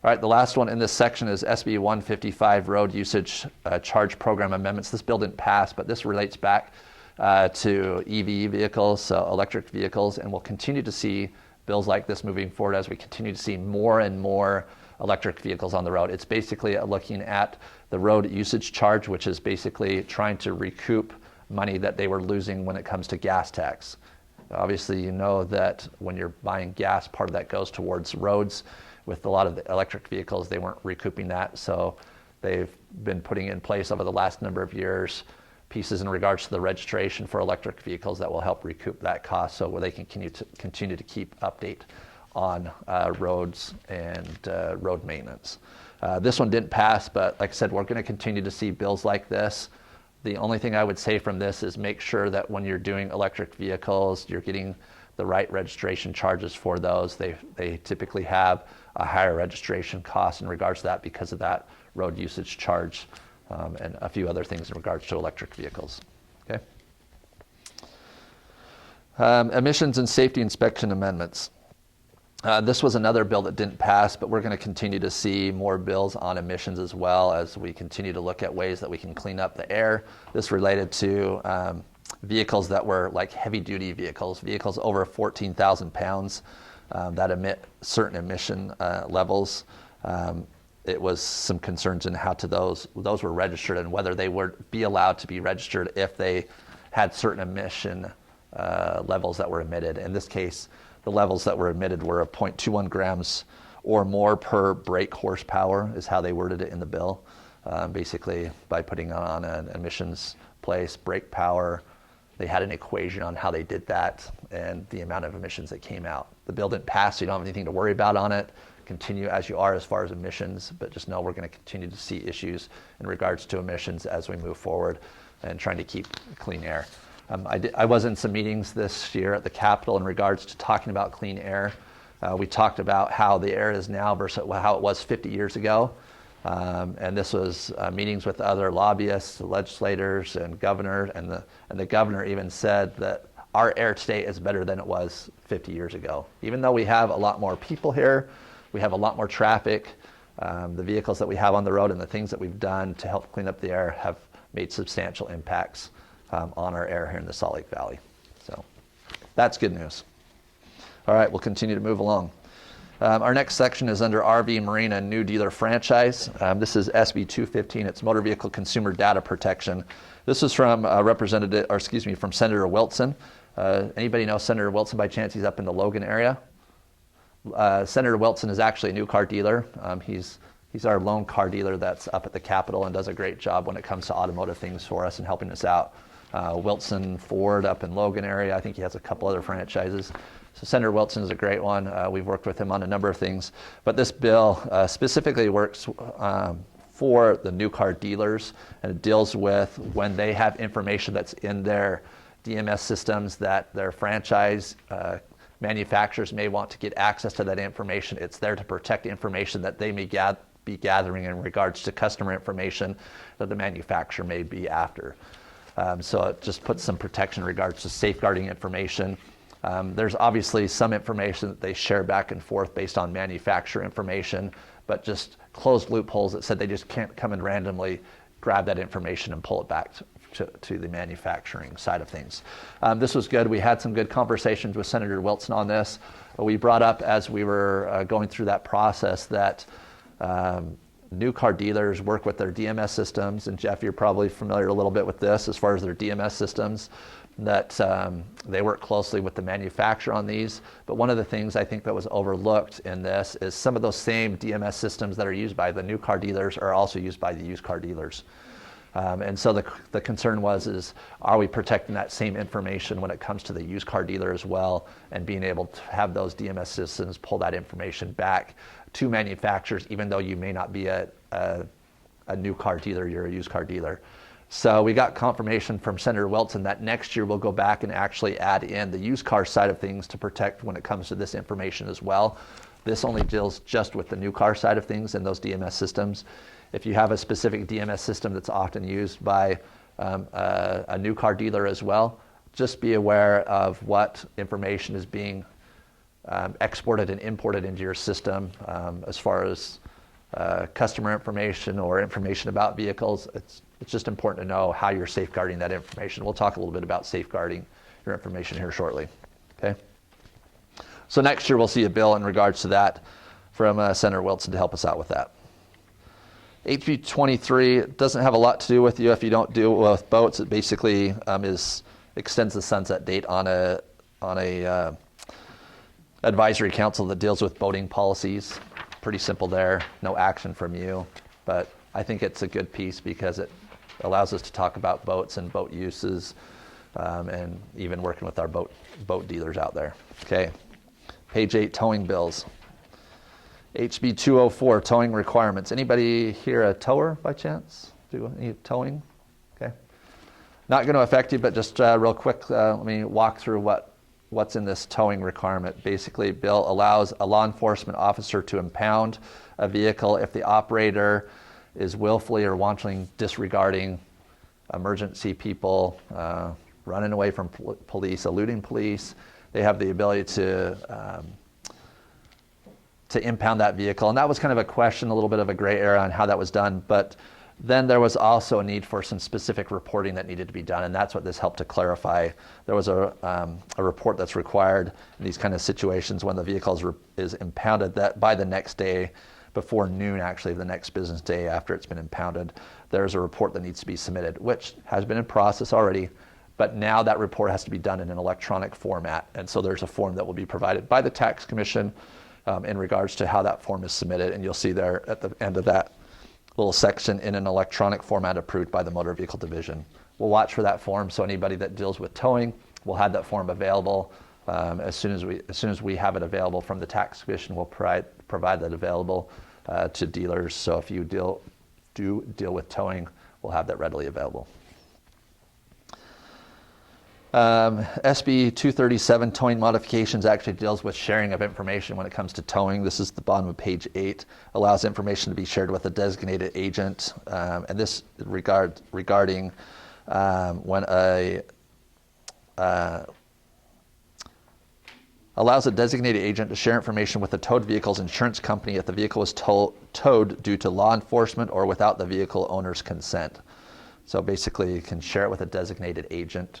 Speaker 1: All right, the last one in this section is SB 155, Road Usage Charge Program Amendments. This bill didn't pass, but this relates back to EV vehicles, so electric vehicles, and we'll continue to see bills like this moving forward as we continue to see more and more electric vehicles on the road. It's basically looking at the road usage charge, which is basically trying to recoup money that they were losing when it comes to gas tax. Obviously, you know that when you're buying gas, part of that goes towards roads. With a lot of the electric vehicles, they weren't recouping that, so they've been putting in place over the last number of years pieces in regards to the registration for electric vehicles that will help recoup that cost, so where they can continue to keep update on roads and road maintenance. This one didn't pass, but like I said, we're going to continue to see bills like this. The only thing I would say from this is make sure that when you're doing electric vehicles, you're getting the right registration charges for those. They typically have a higher registration cost in regards to that because of that road usage charge, and a few other things in regards to electric vehicles. Okay. Emissions and safety inspection amendments. This was another bill that didn't pass, but we're going to continue to see more bills on emissions as well as we continue to look at ways that we can clean up the air. This related to vehicles that were like heavy-duty vehicles over 14,000 pounds that emit certain emission levels. It was some concerns in how to those were registered and whether they would be allowed to be registered if they had certain emission levels that were emitted. In this case, the levels that were emitted were 0.21 grams or more per brake horsepower is how they worded it in the bill. Basically, by putting on an emissions place, brake power, they had an equation on how they did that and the amount of emissions that came out. The bill didn't pass, so you don't have anything to worry about on it. Continue as you are as far as emissions, but just know we're going to continue to see issues in regards to emissions as we move forward and trying to keep clean air. I was in some meetings this year at the Capitol in regards to talking about clean air. We talked about how the air is now versus how it was 50 years ago. And this was meetings with other lobbyists, legislators, and governors. And the governor even said that our air today is better than it was 50 years ago. Even though we have a lot more people here, we have a lot more traffic, the vehicles that we have on the road and the things that we've done to help clean up the air have made substantial impacts on our air here in the Salt Lake Valley. So that's good news. All right, we'll continue to move along. Our next section is under RV Marine and New Dealer Franchise. This is SB 215. It's Motor Vehicle Consumer Data Protection. This is from from Senator Wilson. Anybody know Senator Wilson by chance? He's up in the Logan area. Senator Wilson is actually a new car dealer. He's our lone car dealer that's up at the Capitol and does a great job when it comes to automotive things for us and helping us out. Wilson Ford up in Logan area. I think he has a couple other franchises. So Senator Wilson is a great one. We've worked with him on a number of things. But this bill specifically works for the new car dealers, and it deals with when they have information that's in their DMS systems that their franchise manufacturers may want to get access to that information. It's there to protect information that they may be gathering in regards to customer information that the manufacturer may be after. So it just puts some protection in regards to safeguarding information. There's obviously some information that they share back and forth based on manufacturer information, but just closed loopholes that said they just can't come and randomly grab that information and pull it back to the manufacturing side of things. This was good. We had some good conversations with Senator Wilson on this. We brought up as we were going through that process that new car dealers work with their DMS systems, and Jeff, you're probably familiar a little bit with this as far as their DMS systems, that they work closely with the manufacturer on these. But one of the things I think that was overlooked in this is some of those same DMS systems that are used by the new car dealers are also used by the used car dealers. And so the concern is, are we protecting that same information when it comes to the used car dealer as well, and being able to have those DMS systems pull that information back to manufacturers, even though you may not be a new car dealer, you're a used car dealer. So we got confirmation from Senator Wilson that next year we'll go back and actually add in the used car side of things to protect when it comes to this information as well. This only deals just with the new car side of things and those DMS systems. If you have a specific DMS system that's often used by a new car dealer as well, just be aware of what information is being exported and imported into your system as far as customer information or information about vehicles. It's It's just important to know how you're safeguarding that information. We'll talk a little bit about safeguarding your information here shortly. Okay. So next year we'll see a bill in regards to that from Senator Wilson to help us out with that. HB 23 doesn't have a lot to do with you if you don't deal with boats. It basically extends the sunset date on a advisory council that deals with boating policies. Pretty simple there, no action from you, but I think it's a good piece because it allows us to talk about boats and boat uses, and even working with our boat dealers out there. Okay, page 8, towing bills. HB 204, towing requirements. Anybody here a tower by chance? Do any towing? Okay. Not going to affect you, but just real quick, let me walk through what's in this towing requirement. Basically, bill allows a law enforcement officer to impound a vehicle if the operator is willfully or wantonly disregarding emergency people, running away from police, eluding police. They have the ability to impound that vehicle. And that was kind of a question, a little bit of a gray area on how that was done. But then there was also a need for some specific reporting that needed to be done, and that's what this helped to clarify. There was a report that's required in these kind of situations when the vehicle is impounded, that by the next day, before noon actually, the next business day after it's been impounded, there's a report that needs to be submitted, which has been in process already, but now that report has to be done in an electronic format. And so there's a form that will be provided by the Tax Commission in regards to how that form is submitted, and you'll see there at the end of that little section, in an electronic format approved by the Motor Vehicle Division. We'll watch for that form, so anybody that deals with towing will have that form available. As soon as we have it available from the Tax Commission, we'll provide that available to dealers. So if you do deal with towing, we'll have that readily available. SB 237, towing modifications, actually deals with sharing of information when it comes to towing. This is the bottom of page 8. Allows information to be shared with a designated agent. And this regarding when allows a designated agent to share information with the towed vehicle's insurance company if the vehicle is towed due to law enforcement or without the vehicle owner's consent. So basically, you can share it with a designated agent.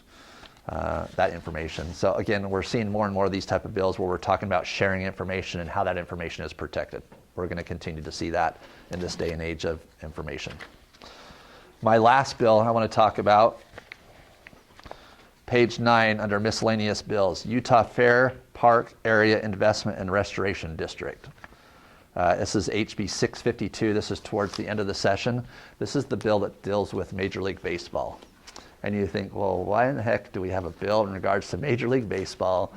Speaker 1: That information. So again, we're seeing more and more of these type of bills where we're talking about sharing information and how that information is protected. We're going to continue to see that in this day and age of information. My last bill I want to talk about, page 9 under miscellaneous bills, Utah Fair Park Area Investment and Restoration District. This is HB 652. This is towards the end of the session. This is the bill that deals with Major League Baseball. And you think, well, why in the heck do we have a bill in regards to Major League Baseball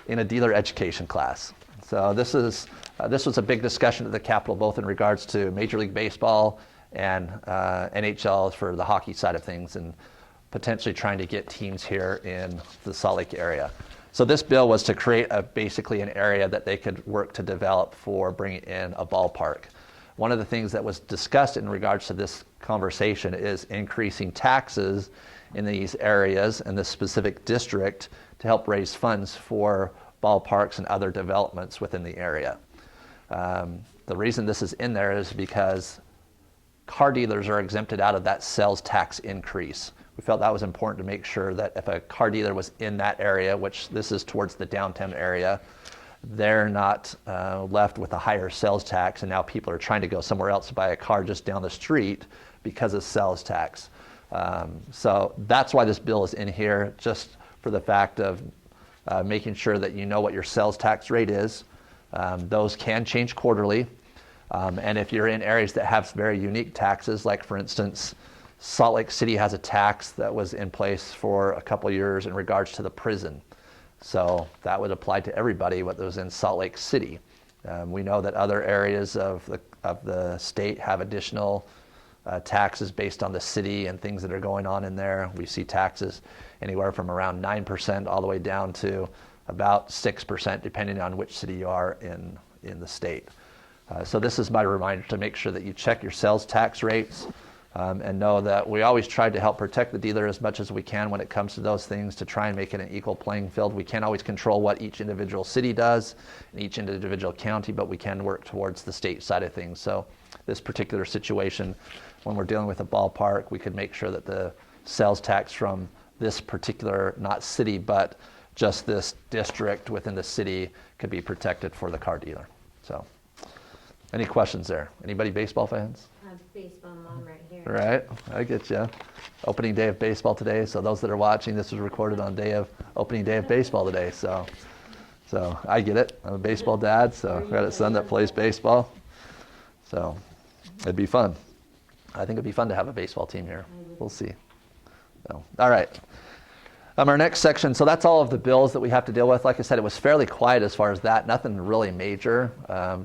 Speaker 1: in a dealer education class? So this was a big discussion at the Capitol, both in regards to Major League Baseball and NHL for the hockey side of things, and potentially trying to get teams here in the Salt Lake area. So this bill was to create basically an area that they could work to develop for bringing in a ballpark. One of the things that was discussed in regards to this conversation is increasing taxes in these areas in this specific district to help raise funds for ballparks and other developments within the area. The reason this is in there is because car dealers are exempted out of that sales tax increase. We felt that was important to make sure that if a car dealer was in that area, which this is towards the downtown area, they're not left with a higher sales tax, and now people are trying to go somewhere else to buy a car just down the street because of sales tax. So that's why this bill is in here, just for the fact of making sure that you know what your sales tax rate is. Those can change quarterly. And if you're in areas that have very unique taxes, like for instance, Salt Lake City has a tax that was in place for a couple years in regards to the prison. So that would apply to everybody what was in Salt Lake City. We know that other areas of the state have additional taxes based on the city and things that are going on in there. We see taxes anywhere from around 9% all the way down to about 6%, depending on which city you are in the state. So this is my reminder to make sure that you check your sales tax rates and know that we always try to help protect the dealer as much as we can when it comes to those things, to try and make it an equal playing field. We can't always control what each individual city does in each individual county, but we can work towards the state side of things. So this particular situation, when we're dealing with a ballpark, we could make sure that the sales tax from this particular, not city, but just this district within the city could be protected for the car dealer. So, any questions there? Anybody baseball fans?
Speaker 5: Baseball mom right here.
Speaker 1: Right, I get you. Opening day of baseball today, so those that are watching, this was recorded on opening day of baseball today, so I get it. I'm a baseball dad, so I've got a son that plays baseball, so it'd be fun. I think it'd be fun to have a baseball team here. We'll see. So, all right. Our next section, so that's all of the bills that we have to deal with. Like I said, it was fairly quiet as far as that, nothing really major,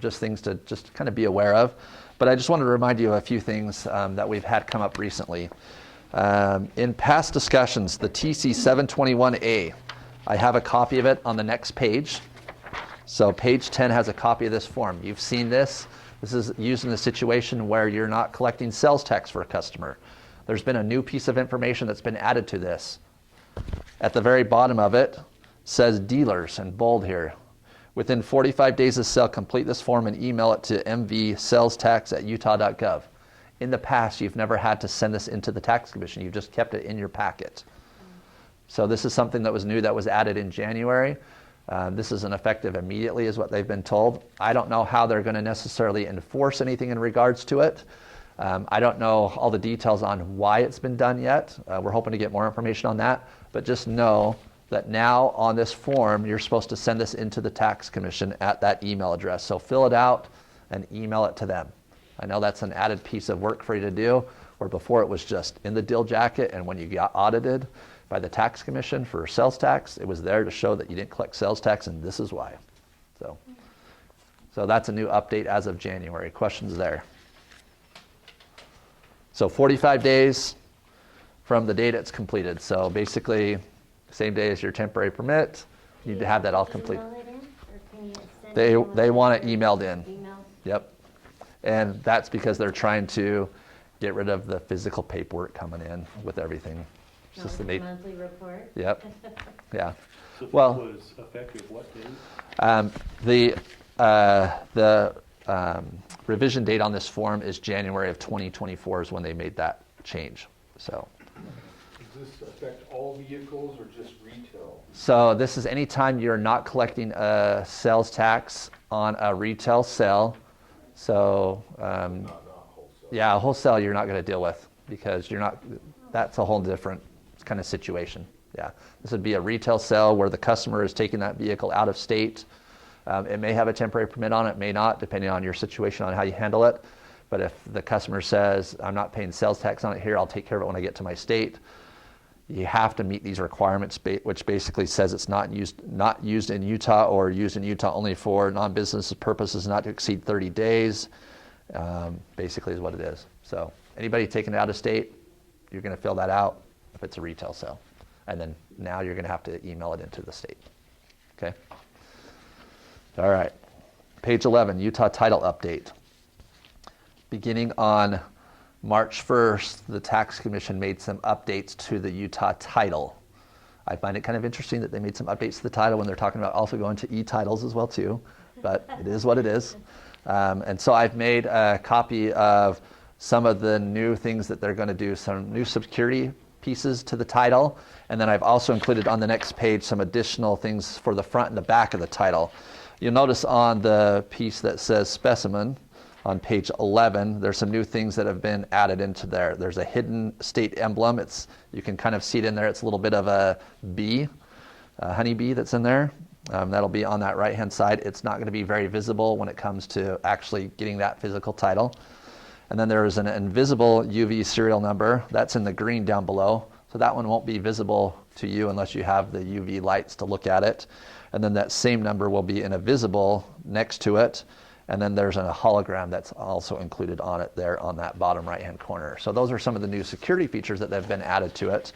Speaker 1: just things to just kind of be aware of. But I just wanted to remind you of a few things that we've had come up recently. In past discussions, the TC 721A, I have a copy of it on the next page. So page 10 has a copy of this form. You've seen this. This is used in a situation where you're not collecting sales tax for a customer. There's been a new piece of information that's been added to this. At the very bottom of it says dealers in bold here. Within 45 days of sale, complete this form and email it to mvsalestax@utah.gov. In the past, you've never had to send this into the tax commission. You've just kept it in your packet. So this is something that was new that was added in January. This isn't effective immediately is what they've been told. I don't know how they're going to necessarily enforce anything in regards to it. I don't know all the details on why it's been done yet. We're hoping to get more information on that. But just know that now on this form, you're supposed to send this into the tax commission at that email address. So fill it out and email it to them. I know that's an added piece of work for you to do, where before it was just in the deal jacket, and when you got audited by the tax commission for sales tax, it was there to show that you didn't collect sales tax, and this is why. So that's a new update as of January. Questions there? So 45 days from the date it's completed. So basically, same day as your temporary permit, you need to have that all complete.
Speaker 5: Email it in, or can you send
Speaker 1: They
Speaker 5: it
Speaker 1: want it emailed in.
Speaker 5: Email?
Speaker 1: Yep. And that's because they're trying to get rid of the physical paperwork coming in with everything. It's just the
Speaker 5: Monthly report?
Speaker 1: Yep. Yeah.
Speaker 4: So this
Speaker 1: Well,
Speaker 4: was effective what date?
Speaker 1: the revision date on this form is January of 2024 is when they made that change. So.
Speaker 7: Does this affect all vehicles or just retail?
Speaker 1: So this is anytime you're not collecting a sales tax on a retail sale. So yeah, wholesale you're not going to deal with because that's a whole different kind of situation. Yeah, this would be a retail sale where the customer is taking that vehicle out of state. It may have a temporary permit on it, may not, depending on your situation on how you handle it. But if the customer says, I'm not paying sales tax on it here, I'll take care of it when I get to my state, you have to meet these requirements, which basically says it's not used in Utah or used in Utah only for non-business purposes, not to exceed 30 days, basically is what it is. So anybody taking it out of state, you're going to fill that out if it's a retail sale. And then now you're going to have to email it into the state. Okay? All right. Page 11, Utah title update. Beginning on March 1st, the tax commission made some updates to the Utah title. I find it kind of interesting that they made some updates to the title when they're talking about also going to e-titles as well too, but it is what it is. And so I've made a copy of some of the new things that they're going to do, some new security pieces to the title, and then I've also included on the next page some additional things for the front and the back of the title. You'll notice on the piece that says specimen, on page 11, there's some new things that have been added into there. There's a hidden state emblem. You can kind of see it in there. It's a little bit of a bee, a honeybee that's in there. That'll be on that right-hand side. It's not going to be very visible when it comes to actually getting that physical title. And then there is an invisible UV serial number. That's in the green down below. So that one won't be visible to you unless you have the UV lights to look at it. And then that same number will be in a visible next to it. And then there's a hologram that's also included on it there on that bottom right-hand corner. So those are some of the new security features that have been added to it.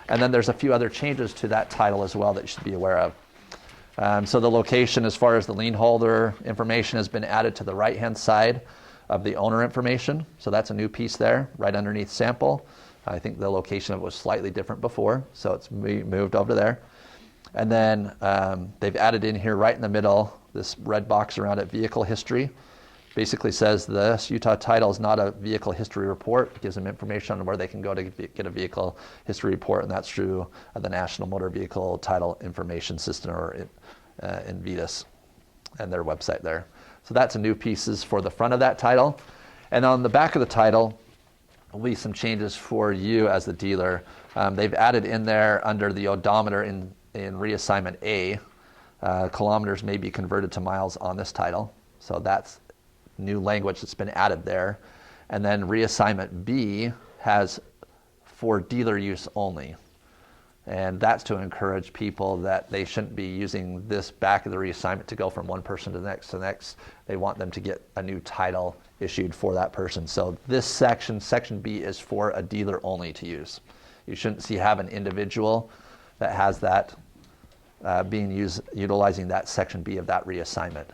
Speaker 1: And then there's a few other changes to that title as well that you should be aware of. So the location as far as the lien holder information has been added to the right-hand side of the owner information. So that's a new piece there, right underneath sample. I think the location of it was slightly different before, so it's moved over there. And then they've added in here right in the middle this red box around it, vehicle history. basically says this Utah title is not a vehicle history report. It gives them information on where they can go to get a vehicle history report, and that's through the National Motor Vehicle Title Information System, or INVITAS, and their website there. So that's a new pieces for the front of that title. And on the back of the title will be some changes for you as the dealer. They've added in there under the odometer in reassignment A, kilometers may be converted to miles on this title. So that's new language that's been added there. And then reassignment B has for dealer use only. And that's to encourage people that they shouldn't be using this back of the reassignment to go from one person to the next to the next. They want them to get a new title issued for that person. So this section, section B, is for a dealer only to use. You shouldn't have an individual that has that utilizing that section B of that reassignment.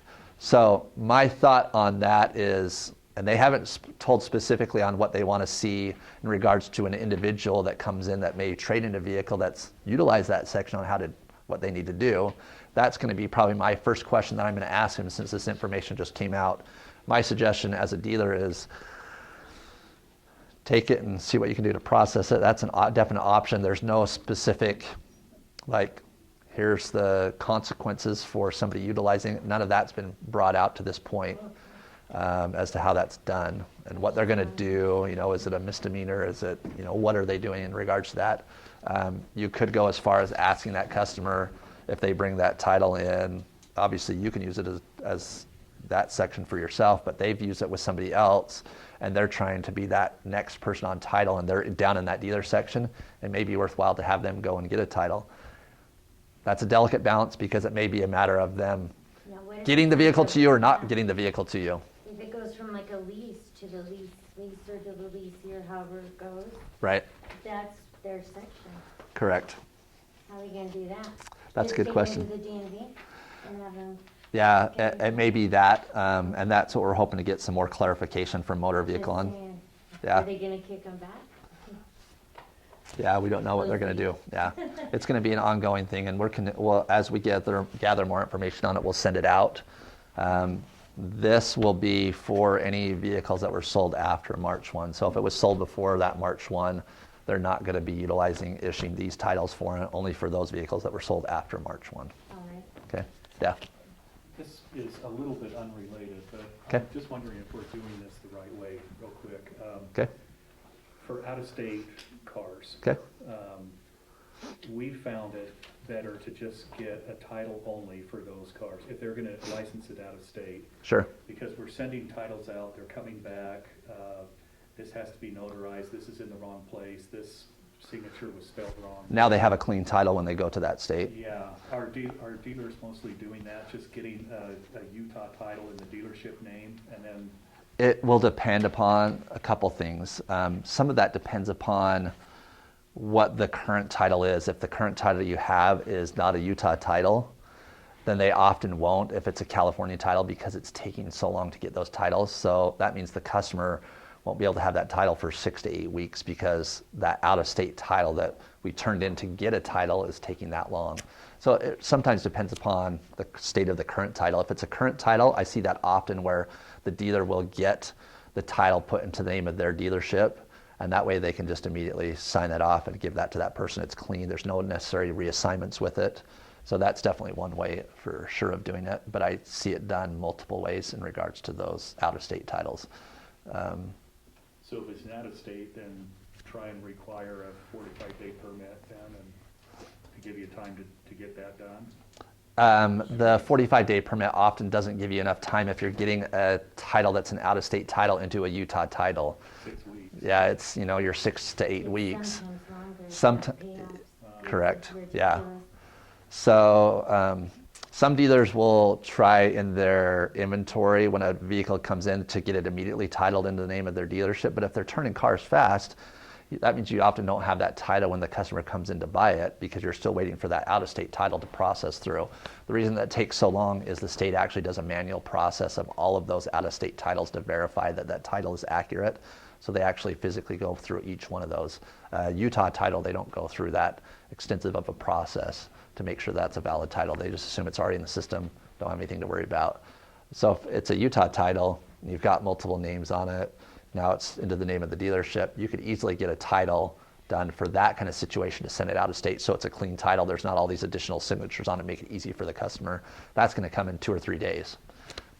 Speaker 1: So my thought on that is, and they haven't told specifically on what they want to see in regards to an individual that comes in that may trade in a vehicle that's utilized that section on what they need to do. That's going to be probably my first question that I'm going to ask him since this information just came out. My suggestion as a dealer is take it and see what you can do to process it. That's a definite option. There's no specific, like, here's the consequences for somebody utilizing it. None of that's been brought out to this point as to how that's done and what they're going to do. Is it a misdemeanor? Is it, what are they doing in regards to that? You could go as far as asking that customer if they bring that title in. Obviously, you can use it as that section for yourself, but they've used it with somebody else, and they're trying to be that next person on title, and they're down in that dealer section. It may be worthwhile to have them go and get a title. That's a delicate balance because it may be a matter of them
Speaker 5: Now, what if
Speaker 1: getting the
Speaker 5: it's
Speaker 1: vehicle
Speaker 5: like
Speaker 1: to you or
Speaker 5: a-
Speaker 1: not getting the vehicle to you.
Speaker 5: If it goes from like a lease to the leaser to the leasier, however it goes,
Speaker 1: Right?
Speaker 5: that's their section.
Speaker 1: Correct.
Speaker 5: How are we gonna do that?
Speaker 1: That's a good question.
Speaker 5: Just take them to the DMV and have them.
Speaker 1: Yeah,
Speaker 5: Okay.
Speaker 1: it may be that, and that's what we're hoping to get some more clarification from motor vehicle on.
Speaker 5: saying,
Speaker 1: Yeah.
Speaker 5: Are they gonna kick them back?
Speaker 1: Yeah, we don't know what they're going to do. Yeah, it's going to be an ongoing thing, and as we gather more information on it, we'll send it out. This will be for any vehicles that were sold after March 1. So if it was sold before that March 1, they're not going to be issuing these titles for it, only for those vehicles that were sold after March 1.
Speaker 5: All right.
Speaker 1: Okay? Yeah.
Speaker 4: This is a little bit unrelated, but
Speaker 1: Okay.
Speaker 4: I'm just wondering if we're doing this the right way, real quick.
Speaker 1: Okay.
Speaker 4: For out-of-state cars,
Speaker 1: Okay.
Speaker 4: we found it better to just get a title only for those cars, if they're gonna license it out of state.
Speaker 1: Sure.
Speaker 4: Because we're sending titles out, they're coming back, this has to be notarized, this is in the wrong place, this signature was spelled wrong.
Speaker 1: Now they have a clean title when they go to that state.
Speaker 4: Yeah, are dealers mostly doing that, just getting a Utah title in the dealership name, and then
Speaker 1: It will depend upon a couple things. Some of that depends upon what the current title is. If the current title you have is not a Utah title, then they often won't if it's a California title because it's taking so long to get those titles. So that means the customer won't be able to have that title for 6 to 8 weeks because that out-of-state title that we turned in to get a title is taking that long. So it sometimes depends upon the state of the current title. If it's a current title, I see that often where the dealer will get the title put into the name of their dealership, and that way they can just immediately sign that off and give that to that person. It's clean. There's no necessary reassignments with it. So that's definitely one way for sure of doing it, but I see it done multiple ways in regards to those out-of-state titles.
Speaker 4: so if it's an out-of-state, then try and require a 45-day permit then, and to give you time to get that done.
Speaker 1: The 45-day permit often doesn't give you enough time if you're getting a title that's an out-of-state title into a Utah title.
Speaker 4: 6 weeks.
Speaker 1: Yeah, it's, you're 6 to 8 weeks.
Speaker 5: Sometimes longer.
Speaker 1: Somet-
Speaker 5: Payouts.
Speaker 1: Correct,
Speaker 5: Ridiculous.
Speaker 1: yeah. So some dealers will try in their inventory when a vehicle comes in to get it immediately titled into the name of their dealership, but if they're turning cars fast, that means you often don't have that title when the customer comes in to buy it because you're still waiting for that out-of-state title to process through. The reason that takes so long is the state actually does a manual process of all of those out-of-state titles to verify that that title is accurate. So they actually physically go through each one of those. Utah title, they don't go through that extensive of a process to make sure that's a valid title. They just assume it's already in the system, don't have anything to worry about. So if it's a Utah title, and you've got multiple names on it, now it's into the name of the dealership, you could easily get a title done for that kind of situation to send it out of state, so it's a clean title. There's not all these additional signatures on it, make it easy for the customer. That's going to come in 2 or 3 days.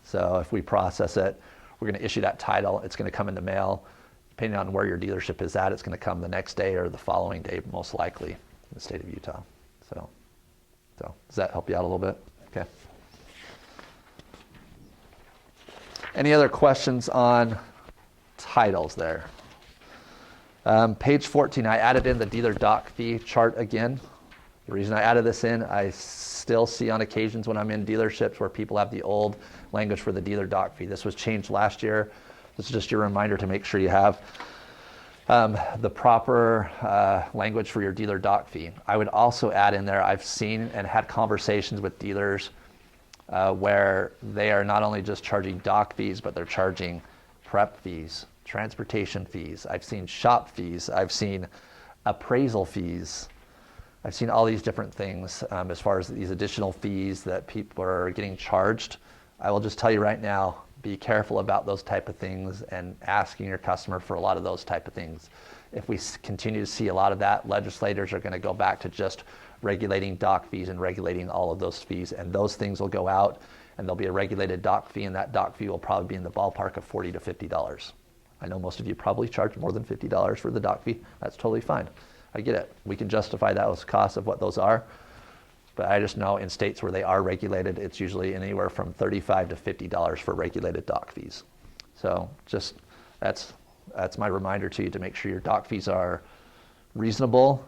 Speaker 1: So if we process it, we're going to issue that title. It's going to come in the mail. Depending on where your dealership is at, it's going to come the next day or the following day, most likely, in the state of Utah. So does that help you out a little bit? Okay. Any other questions on titles there? Page 14, I added in the dealer doc fee chart again. The reason I added this in, I still see on occasions when I'm in dealerships where people have the old language for the dealer doc fee. This was changed last year. This is just your reminder to make sure you have the proper language for your dealer doc fee. I would also add in there, I've seen and had conversations with dealers where they are not only just charging doc fees, but they're charging prep fees, transportation fees. I've seen shop fees. I've seen appraisal fees. I've seen all these different things as far as these additional fees that people are getting charged. I will just tell you right now, be careful about those type of things and asking your customer for a lot of those type of things. If we continue to see a lot of that, legislators are going to go back to just regulating doc fees and regulating all of those fees, and those things will go out and there'll be a regulated doc fee, and that doc fee will probably be in the ballpark of $40 to $50. I know most of you probably charge more than $50 for the doc fee. That's totally fine. I get it. We can justify those costs of what those are. But I just know in states where they are regulated, it's usually anywhere from $35 to $50 for regulated doc fees. So just that's my reminder to you to make sure your doc fees are reasonable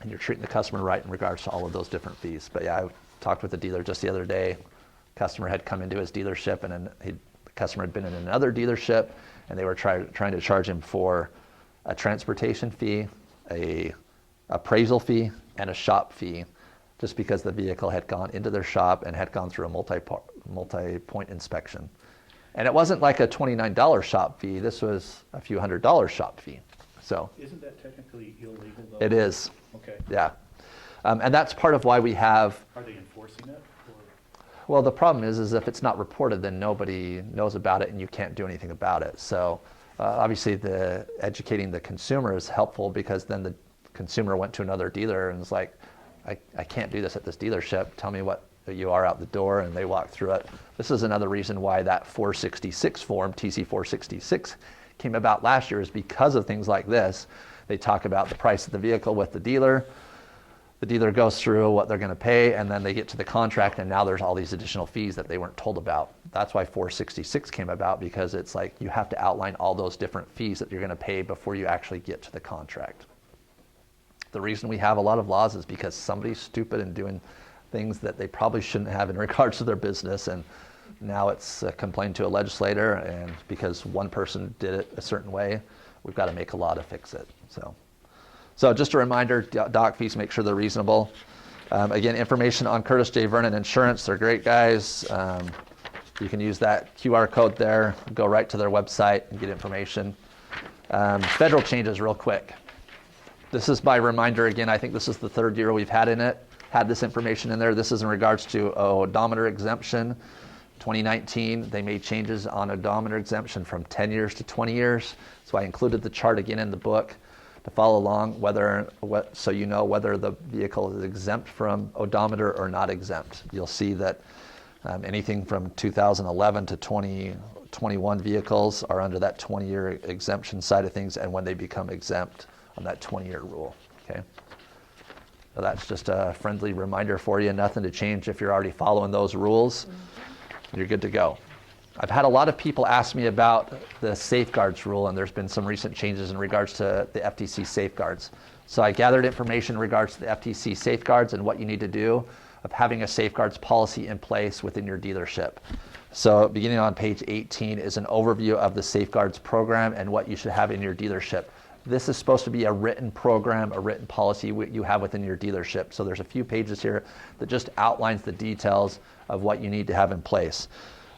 Speaker 1: and you're treating the customer right in regards to all of those different fees. But yeah, I talked with a dealer just the other day. Customer had come into his dealership, and then the customer had been in another dealership, and they were trying to charge him for a transportation fee, a appraisal fee, and a shop fee, just because the vehicle had gone into their shop and had gone through a multi-point inspection. And it wasn't like a $29 shop fee. This was a few $100 shop fee. So
Speaker 4: Isn't that technically illegal though?
Speaker 1: it is,
Speaker 4: Okay.
Speaker 1: yeah. And that's part of why we have,
Speaker 4: Are they enforcing it? Or?
Speaker 1: well, the problem is if it's not reported, then nobody knows about it and you can't do anything about it. So obviously educating the consumer is helpful, because then the consumer went to another dealer and was like, I can't do this at this dealership. Tell me what you are out the door, and they walk through it. This is another reason why that 466 form, TC 466, came about last year, is because of things like this. They talk about the price of the vehicle with the dealer. The dealer goes through what they're going to pay, and then they get to the contract, and now there's all these additional fees that they weren't told about. That's why 466 came about, because it's like you have to outline all those different fees that you're going to pay before you actually get to the contract. The reason we have a lot of laws is because somebody's stupid and doing things that they probably shouldn't have in regards to their business, and now it's complained to a legislator, and because one person did it a certain way, we've got to make a law to fix it. So just a reminder, doc fees, make sure they're reasonable. Again, information on Curtis J. Vernon Insurance. They're great guys. You can use that QR code there, go right to their website and get information. Federal changes real quick. This is by reminder again. I think this is the 3rd year we've had this information in there. This is in regards to odometer exemption. 2019, they made changes on odometer exemption from 10 years to 20 years. So I included the chart again in the book to follow along, so you know whether the vehicle is exempt from odometer or not exempt. You'll see that anything from 2011 to 2021 vehicles are under that 20-year exemption side of things, and when they become exempt on that 20-year rule. Okay. So that's just a friendly reminder for you. Nothing to change if you're already following those rules. You're good to go. I've had a lot of people ask me about the safeguards rule, and there's been some recent changes in regards to the FTC safeguards. So I gathered information in regards to the FTC safeguards and what you need to do of having a safeguards policy in place within your dealership. So beginning on page 18 is an overview of the safeguards program and what you should have in your dealership. This is supposed to be a written program, a written policy you have within your dealership. So there's a few pages here that just outlines the details of what you need to have in place.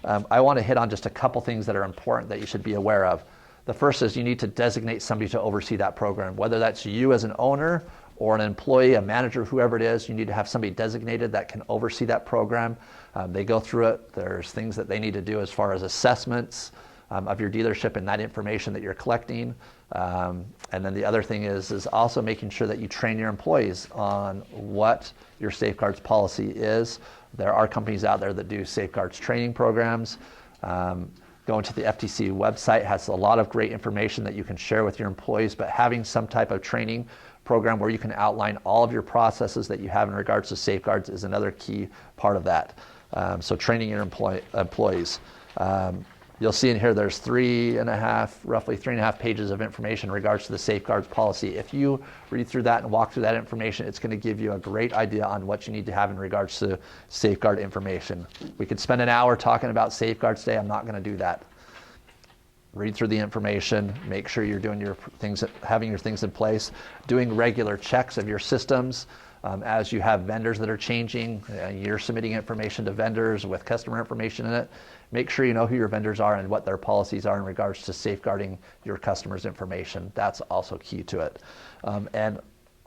Speaker 1: I want to hit on just a couple things that are important that you should be aware of. The first is you need to designate somebody to oversee that program. Whether that's you as an owner or an employee, a manager, whoever it is, you need to have somebody designated that can oversee that program. They go through it. There's things that they need to do as far as assessments, of your dealership and that information that you're collecting. And then the other thing is also making sure that you train your employees on what your safeguards policy is. There are companies out there that do safeguards training programs. Going to the FTC website has a lot of great information that you can share with your employees, but having some type of training program where you can outline all of your processes that you have in regards to safeguards is another key part of that. So training your employees. You'll see in here there's roughly 3.5 pages of information in regards to the safeguards policy. If you read through that and walk through that information, it's going to give you a great idea on what you need to have in regards to safeguard information. We could spend an hour talking about safeguards today. I'm not going to do that. Read through the information, make sure you're doing your things, having your things in place, doing regular checks of your systems. As you have vendors that are changing, you're submitting information to vendors with customer information in it. Make sure you know who your vendors are and what their policies are in regards to safeguarding your customers' information. That's also key to it. And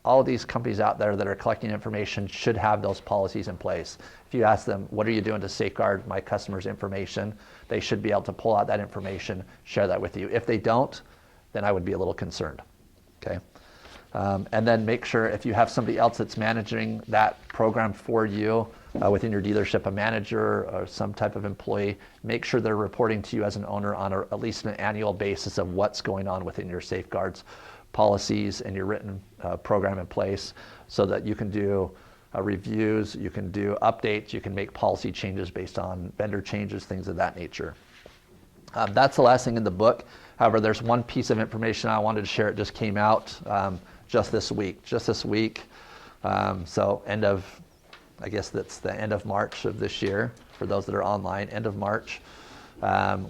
Speaker 1: all of these companies out there that are collecting information should have those policies in place. If you ask them, what are you doing to safeguard my customers' information? They should be able to pull out that information, share that with you. If they don't, then I would be a little concerned, okay? And then make sure if you have somebody else that's managing that program for you within your dealership, a manager or some type of employee, make sure they're reporting to you as an owner on at least an annual basis of what's going on within your safeguards policies and your written program in place so that you can do reviews, you can do updates, you can make policy changes based on vendor changes, things of that nature. That's the last thing in the book. However, there's one piece of information I wanted to share. It just came out just this week. So I guess that's the end of March of this year for those that are online, end of March.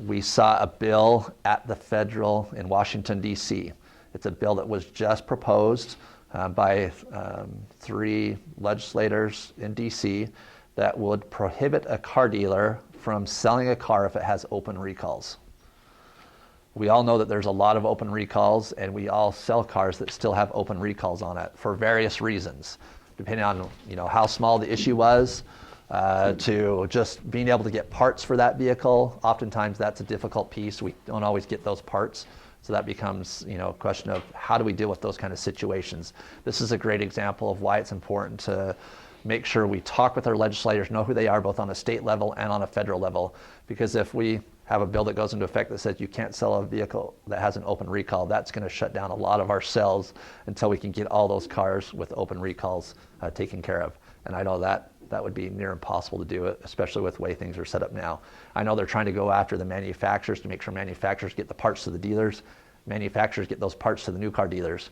Speaker 1: We saw a bill at the federal in Washington, D.C. It's a bill that was just proposed by 3 legislators in D.C. that would prohibit a car dealer from selling a car if it has open recalls. We all know that there's a lot of open recalls, and we all sell cars that still have open recalls on it for various reasons, depending on how small the issue was, to just being able to get parts for that vehicle. Oftentimes that's a difficult piece. We don't always get those parts. So that becomes a question of how do we deal with those kind of situations. This is a great example of why it's important to make sure we talk with our legislators, know who they are both on a state level and on a federal level. Because if we have a bill that goes into effect that says you can't sell a vehicle that has an open recall, that's going to shut down a lot of our sales until we can get all those cars with open recalls taken care of. And I know that would be near impossible to do, especially with the way things are set up now. I know they're trying to go after the manufacturers to make sure manufacturers get the parts to the dealers. Manufacturers get those parts to the new car dealers.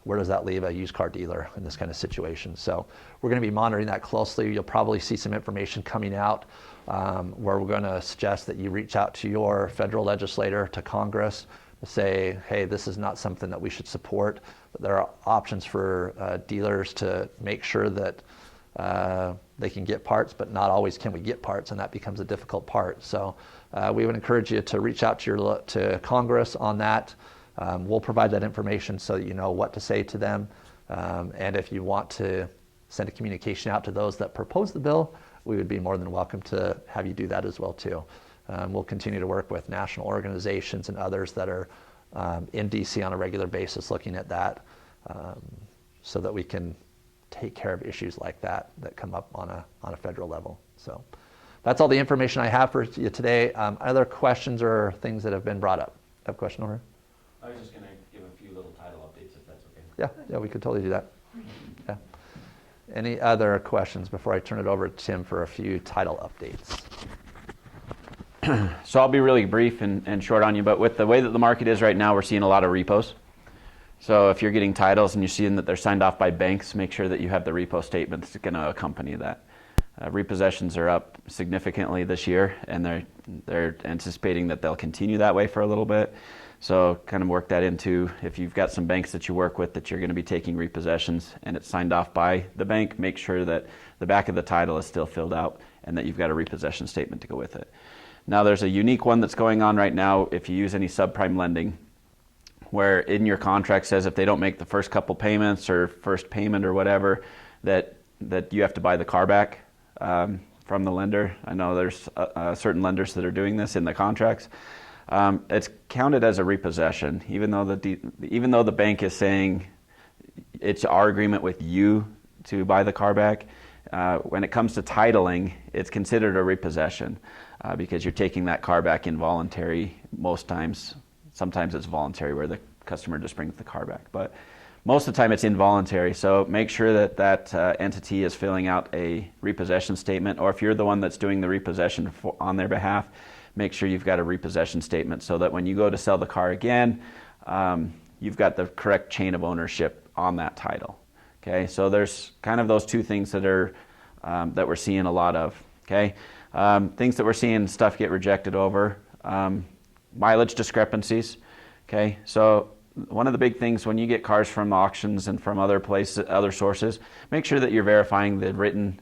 Speaker 1: Where does that leave a used car dealer in this kind of situation? So we're going to be monitoring that closely. You'll probably see some information coming out where we're going to suggest that you reach out to your federal legislator, to Congress, to say, hey, this is not something that we should support. But there are options for dealers to make sure that they can get parts, but not always can we get parts, and that becomes a difficult part. So we would encourage you to reach out to Congress on that. We'll provide that information so that you know what to say to them. And if you want to send a communication out to those that propose the bill, we would be more than welcome to have you do that as well too. We'll continue to work with national organizations and others that are in DC on a regular basis looking at that so that we can take care of issues like that come up on a federal level. So that's all the information I have for you today. Other questions or things that have been brought up? Have a question over here?
Speaker 8: I was just going to give a few little title updates, if that's okay.
Speaker 1: Yeah, we could totally do that. Yeah. Any other questions before I turn it over to Tim for a few title updates?
Speaker 8: So I'll be really brief and short on you, but with the way that the market is right now, we're seeing a lot of repos. So if you're getting titles and you're seeing that they're signed off by banks, make sure that you have the repo statement that's going to accompany that. Repossessions are up significantly this year, and they're anticipating that they'll continue that way for a little bit. So kind of work that into, if you've got some banks that you work with that you're going to be taking repossessions and it's signed off by the bank, make sure that the back of the title is still filled out and that you've got a repossession statement to go with it. Now there's a unique one that's going on right now if you use any subprime lending, where in your contract says if they don't make the first couple payments or first payment or whatever, that you have to buy the car back from the lender. I know there's certain lenders that are doing this in the contracts. It's counted as a repossession, even though the bank is saying it's our agreement with you to buy the car back. When it comes to titling, it's considered a repossession because you're taking that car back involuntary most times. Sometimes it's voluntary where the customer just brings the car back, but most of the time it's involuntary. So make sure that that entity is filling out a repossession statement, or if you're the one that's doing the repossession on their behalf, make sure you've got a repossession statement so that when you go to sell the car again, you've got the correct chain of ownership on that title. Okay, so there's kind of those two things that are that we're seeing a lot of. Okay, things that we're seeing stuff get rejected over, mileage discrepancies. Okay, so one of the big things when you get cars from auctions and from other places, other sources, make sure that you're verifying the written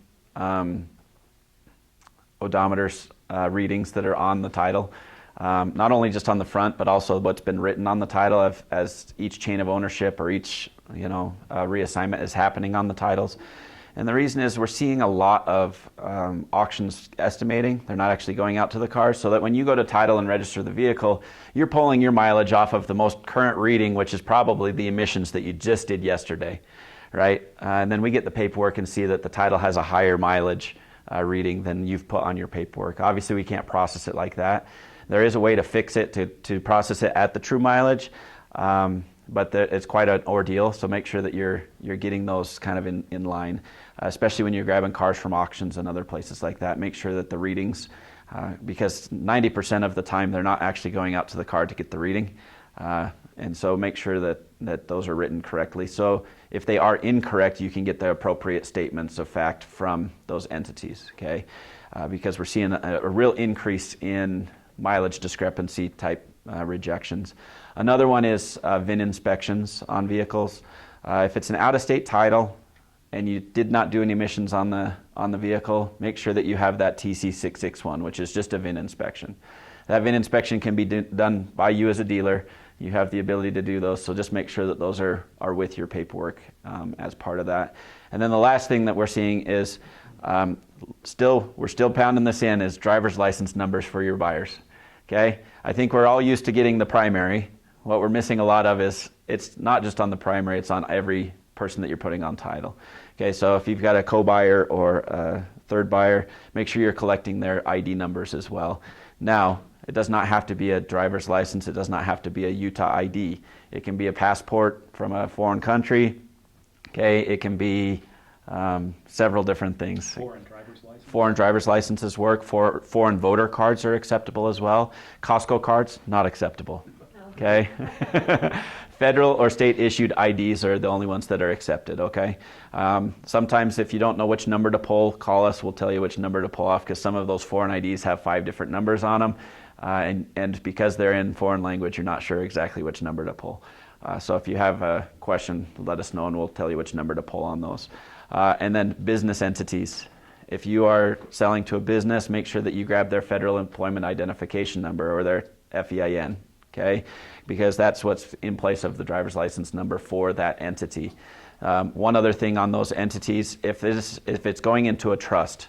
Speaker 8: odometers readings that are on the title. Not only just on the front, but also what's been written on the title as each chain of ownership or each reassignment is happening on the titles. And the reason is we're seeing a lot of auctions estimating. They're not actually going out to the cars, so that when you go to title and register the vehicle, you're pulling your mileage off of the most current reading, which is probably the emissions that you just did yesterday, right? And then we get the paperwork and see that the title has a higher mileage reading than you've put on your paperwork. Obviously, we can't process it like that. There is a way to fix it to process it at the true mileage, but it's quite an ordeal. So make sure that you're getting those kind of in line, especially when you're grabbing cars from auctions and other places like that. Make sure that the readings, because 90% of the time they're not actually going out to the car to get the reading, and so make sure that those are written correctly. So if they are incorrect, you can get the appropriate statements of fact from those entities. Okay, because we're seeing a real increase in mileage discrepancy type rejections. Another one is VIN inspections on vehicles. If it's an out-of-state title and you did not do any emissions on the vehicle, make sure that you have that TC661, which is just a VIN inspection. That VIN inspection can be done by you as a dealer. You have the ability to do those, so just make sure that those are with your paperwork as part of that. And then the last thing that we're seeing is we're still pounding this in, is driver's license numbers for your buyers. Okay, I think we're all used to getting the primary. What we're missing a lot of is it's not just on the primary, it's on every person that you're putting on title. Okay, so if you've got a co-buyer or a third buyer, make sure you're collecting their ID numbers as well. Now, it does not have to be a driver's license, it does not have to be a Utah ID. It can be a passport from a foreign country. Okay, it can be several different things.
Speaker 4: Foreign driver's license?
Speaker 8: Foreign driver's licenses work. Foreign voter cards are acceptable as well. Costco cards, not acceptable. Okay? Federal or state issued IDs are the only ones that are accepted, okay? Sometimes if you don't know which number to pull, call us, we'll tell you which number to pull off, because some of those foreign IDs have 5 different numbers on them, and because they're in foreign language, you're not sure exactly which number to pull. So if you have a question, let us know and we'll tell you which number to pull on those. And then business entities. If you are selling to a business, make sure that you grab their Federal Employment Identification Number or their FEIN, okay? Because that's what's in place of the driver's license number for that entity. One other thing on those entities, if it's going into a trust,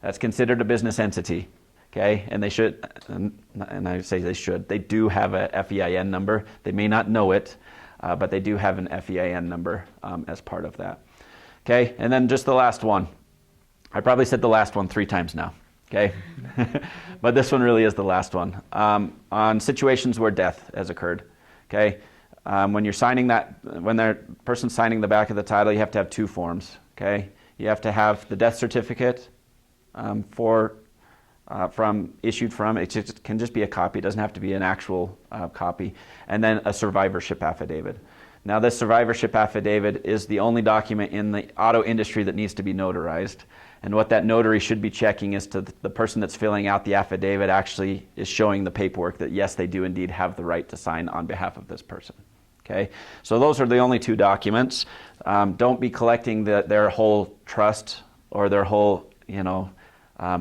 Speaker 8: that's considered a business entity, okay? And they should, and I say they should, they do have a FEIN number. They may not know it, but they do have an FEIN number as part of that. Okay, and then just the last one. I probably said the last one 3 times now, okay? But this one really is the last one. On situations where death has occurred, okay? When you're signing when the person's signing the back of the title, you have to have 2 forms, okay? You have to have the death certificate issued from, it can just be a copy, it doesn't have to be an actual copy, and then a survivorship affidavit. Now, this survivorship affidavit is the only document in the auto industry that needs to be notarized. And what that notary should be checking is to the person that's filling out the affidavit actually is showing the paperwork that, yes, they do indeed have the right to sign on behalf of this person. Okay? So those are the only 2 documents. Don't be collecting their whole trust or their whole,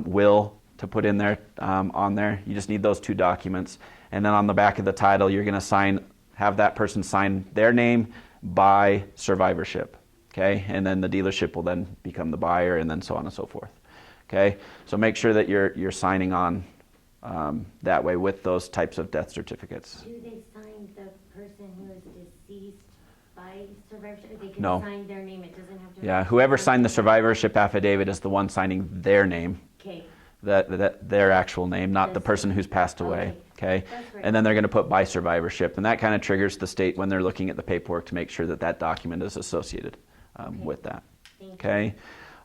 Speaker 8: will to put in there on there. You just need those 2 documents. And then on the back of the title, you're going to have that person sign their name by survivorship, okay? And then the dealership will then become the buyer, and then so on and so forth, okay? So make sure that you're signing on that way with those types of death certificates.
Speaker 5: Do they sign the person who is deceased by survivorship? Or they can
Speaker 8: No.
Speaker 5: sign their name, it doesn't have to.
Speaker 8: Yeah, whoever signed the survivorship affidavit is the one signing their name,
Speaker 5: Okay,
Speaker 8: their actual name, not the
Speaker 5: That's
Speaker 8: person
Speaker 5: right.
Speaker 8: who's passed away. Okay,
Speaker 5: That's right.
Speaker 8: and then they're going to put by survivorship, and that kind of triggers the state when they're looking at the paperwork to make sure that that document is associated
Speaker 5: Okay.
Speaker 8: with that.
Speaker 5: thank you.
Speaker 8: Okay,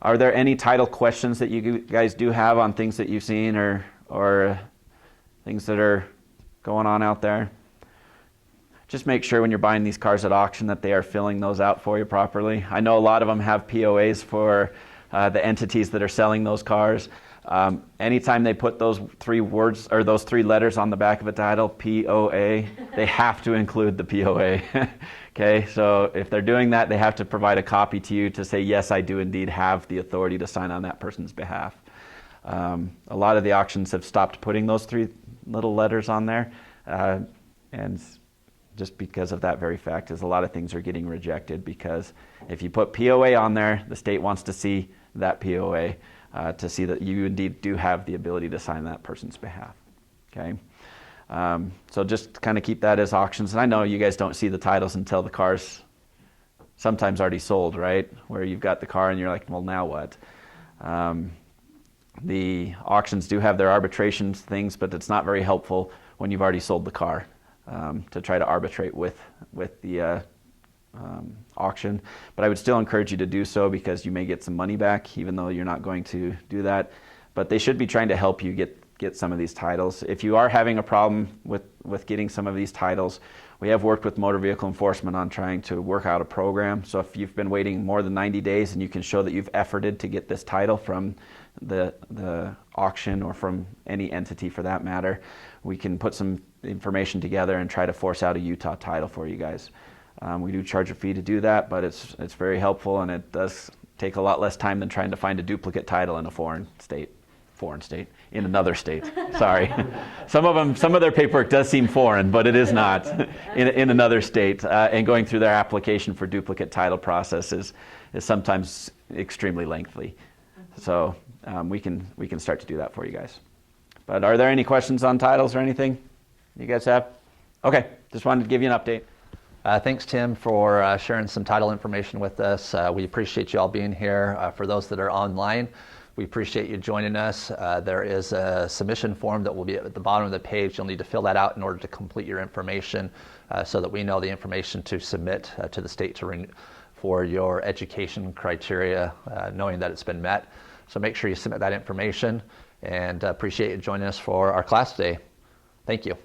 Speaker 8: are there any title questions that you guys do have on things that you've seen or things that are going on out there? Just make sure when you're buying these cars at auction that they are filling those out for you properly. I know a lot of them have POAs for the entities that are selling those cars. Anytime they put those 3 words or those 3 letters on the back of a title, POA, they have to include the POA. Okay, so if they're doing that, they have to provide a copy to you to say, yes, I do indeed have the authority to sign on that person's behalf. A lot of the auctions have stopped putting those 3 little letters on there, and just because of that very fact is a lot of things are getting rejected, because if you put POA on there, the state wants to see that POA to see that you indeed do have the ability to sign that person's behalf. Okay, so just kind of keep that as auctions. And I know you guys don't see the titles until the car's sometimes already sold, right? Where you've got the car and you're like, well, now what? The auctions do have their arbitration things, but it's not very helpful when you've already sold the car. To try to arbitrate with the auction. But I would still encourage you to do so, because you may get some money back even though you're not going to do that. But they should be trying to help you get some of these titles. If you are having a problem with getting some of these titles, we have worked with Motor Vehicle Enforcement on trying to work out a program. So if you've been waiting more than 90 days and you can show that you've efforted to get this title from the auction or from any entity for that matter, we can put some information together and try to force out a Utah title for you guys. We do charge a fee to do that, but it's very helpful, and it does take a lot less time than trying to find a duplicate title in a foreign state, in another state. Sorry, some of their paperwork does seem foreign, but it is not in another state. And going through their application for duplicate title process is sometimes extremely lengthy. So we can start to do that for you guys. But are there any questions on titles or anything you guys have? Okay, just wanted to give you an update.
Speaker 1: Thanks, Tim, for sharing some title information with us. We appreciate you all being here. For those that are online, we appreciate you joining us. There is a submission form that will be at the bottom of the page. You'll need to fill that out in order to complete your information so that we know the information to submit to the state for your education criteria, knowing that it's been met. So make sure you submit that information, and appreciate you joining us for our class today. Thank you.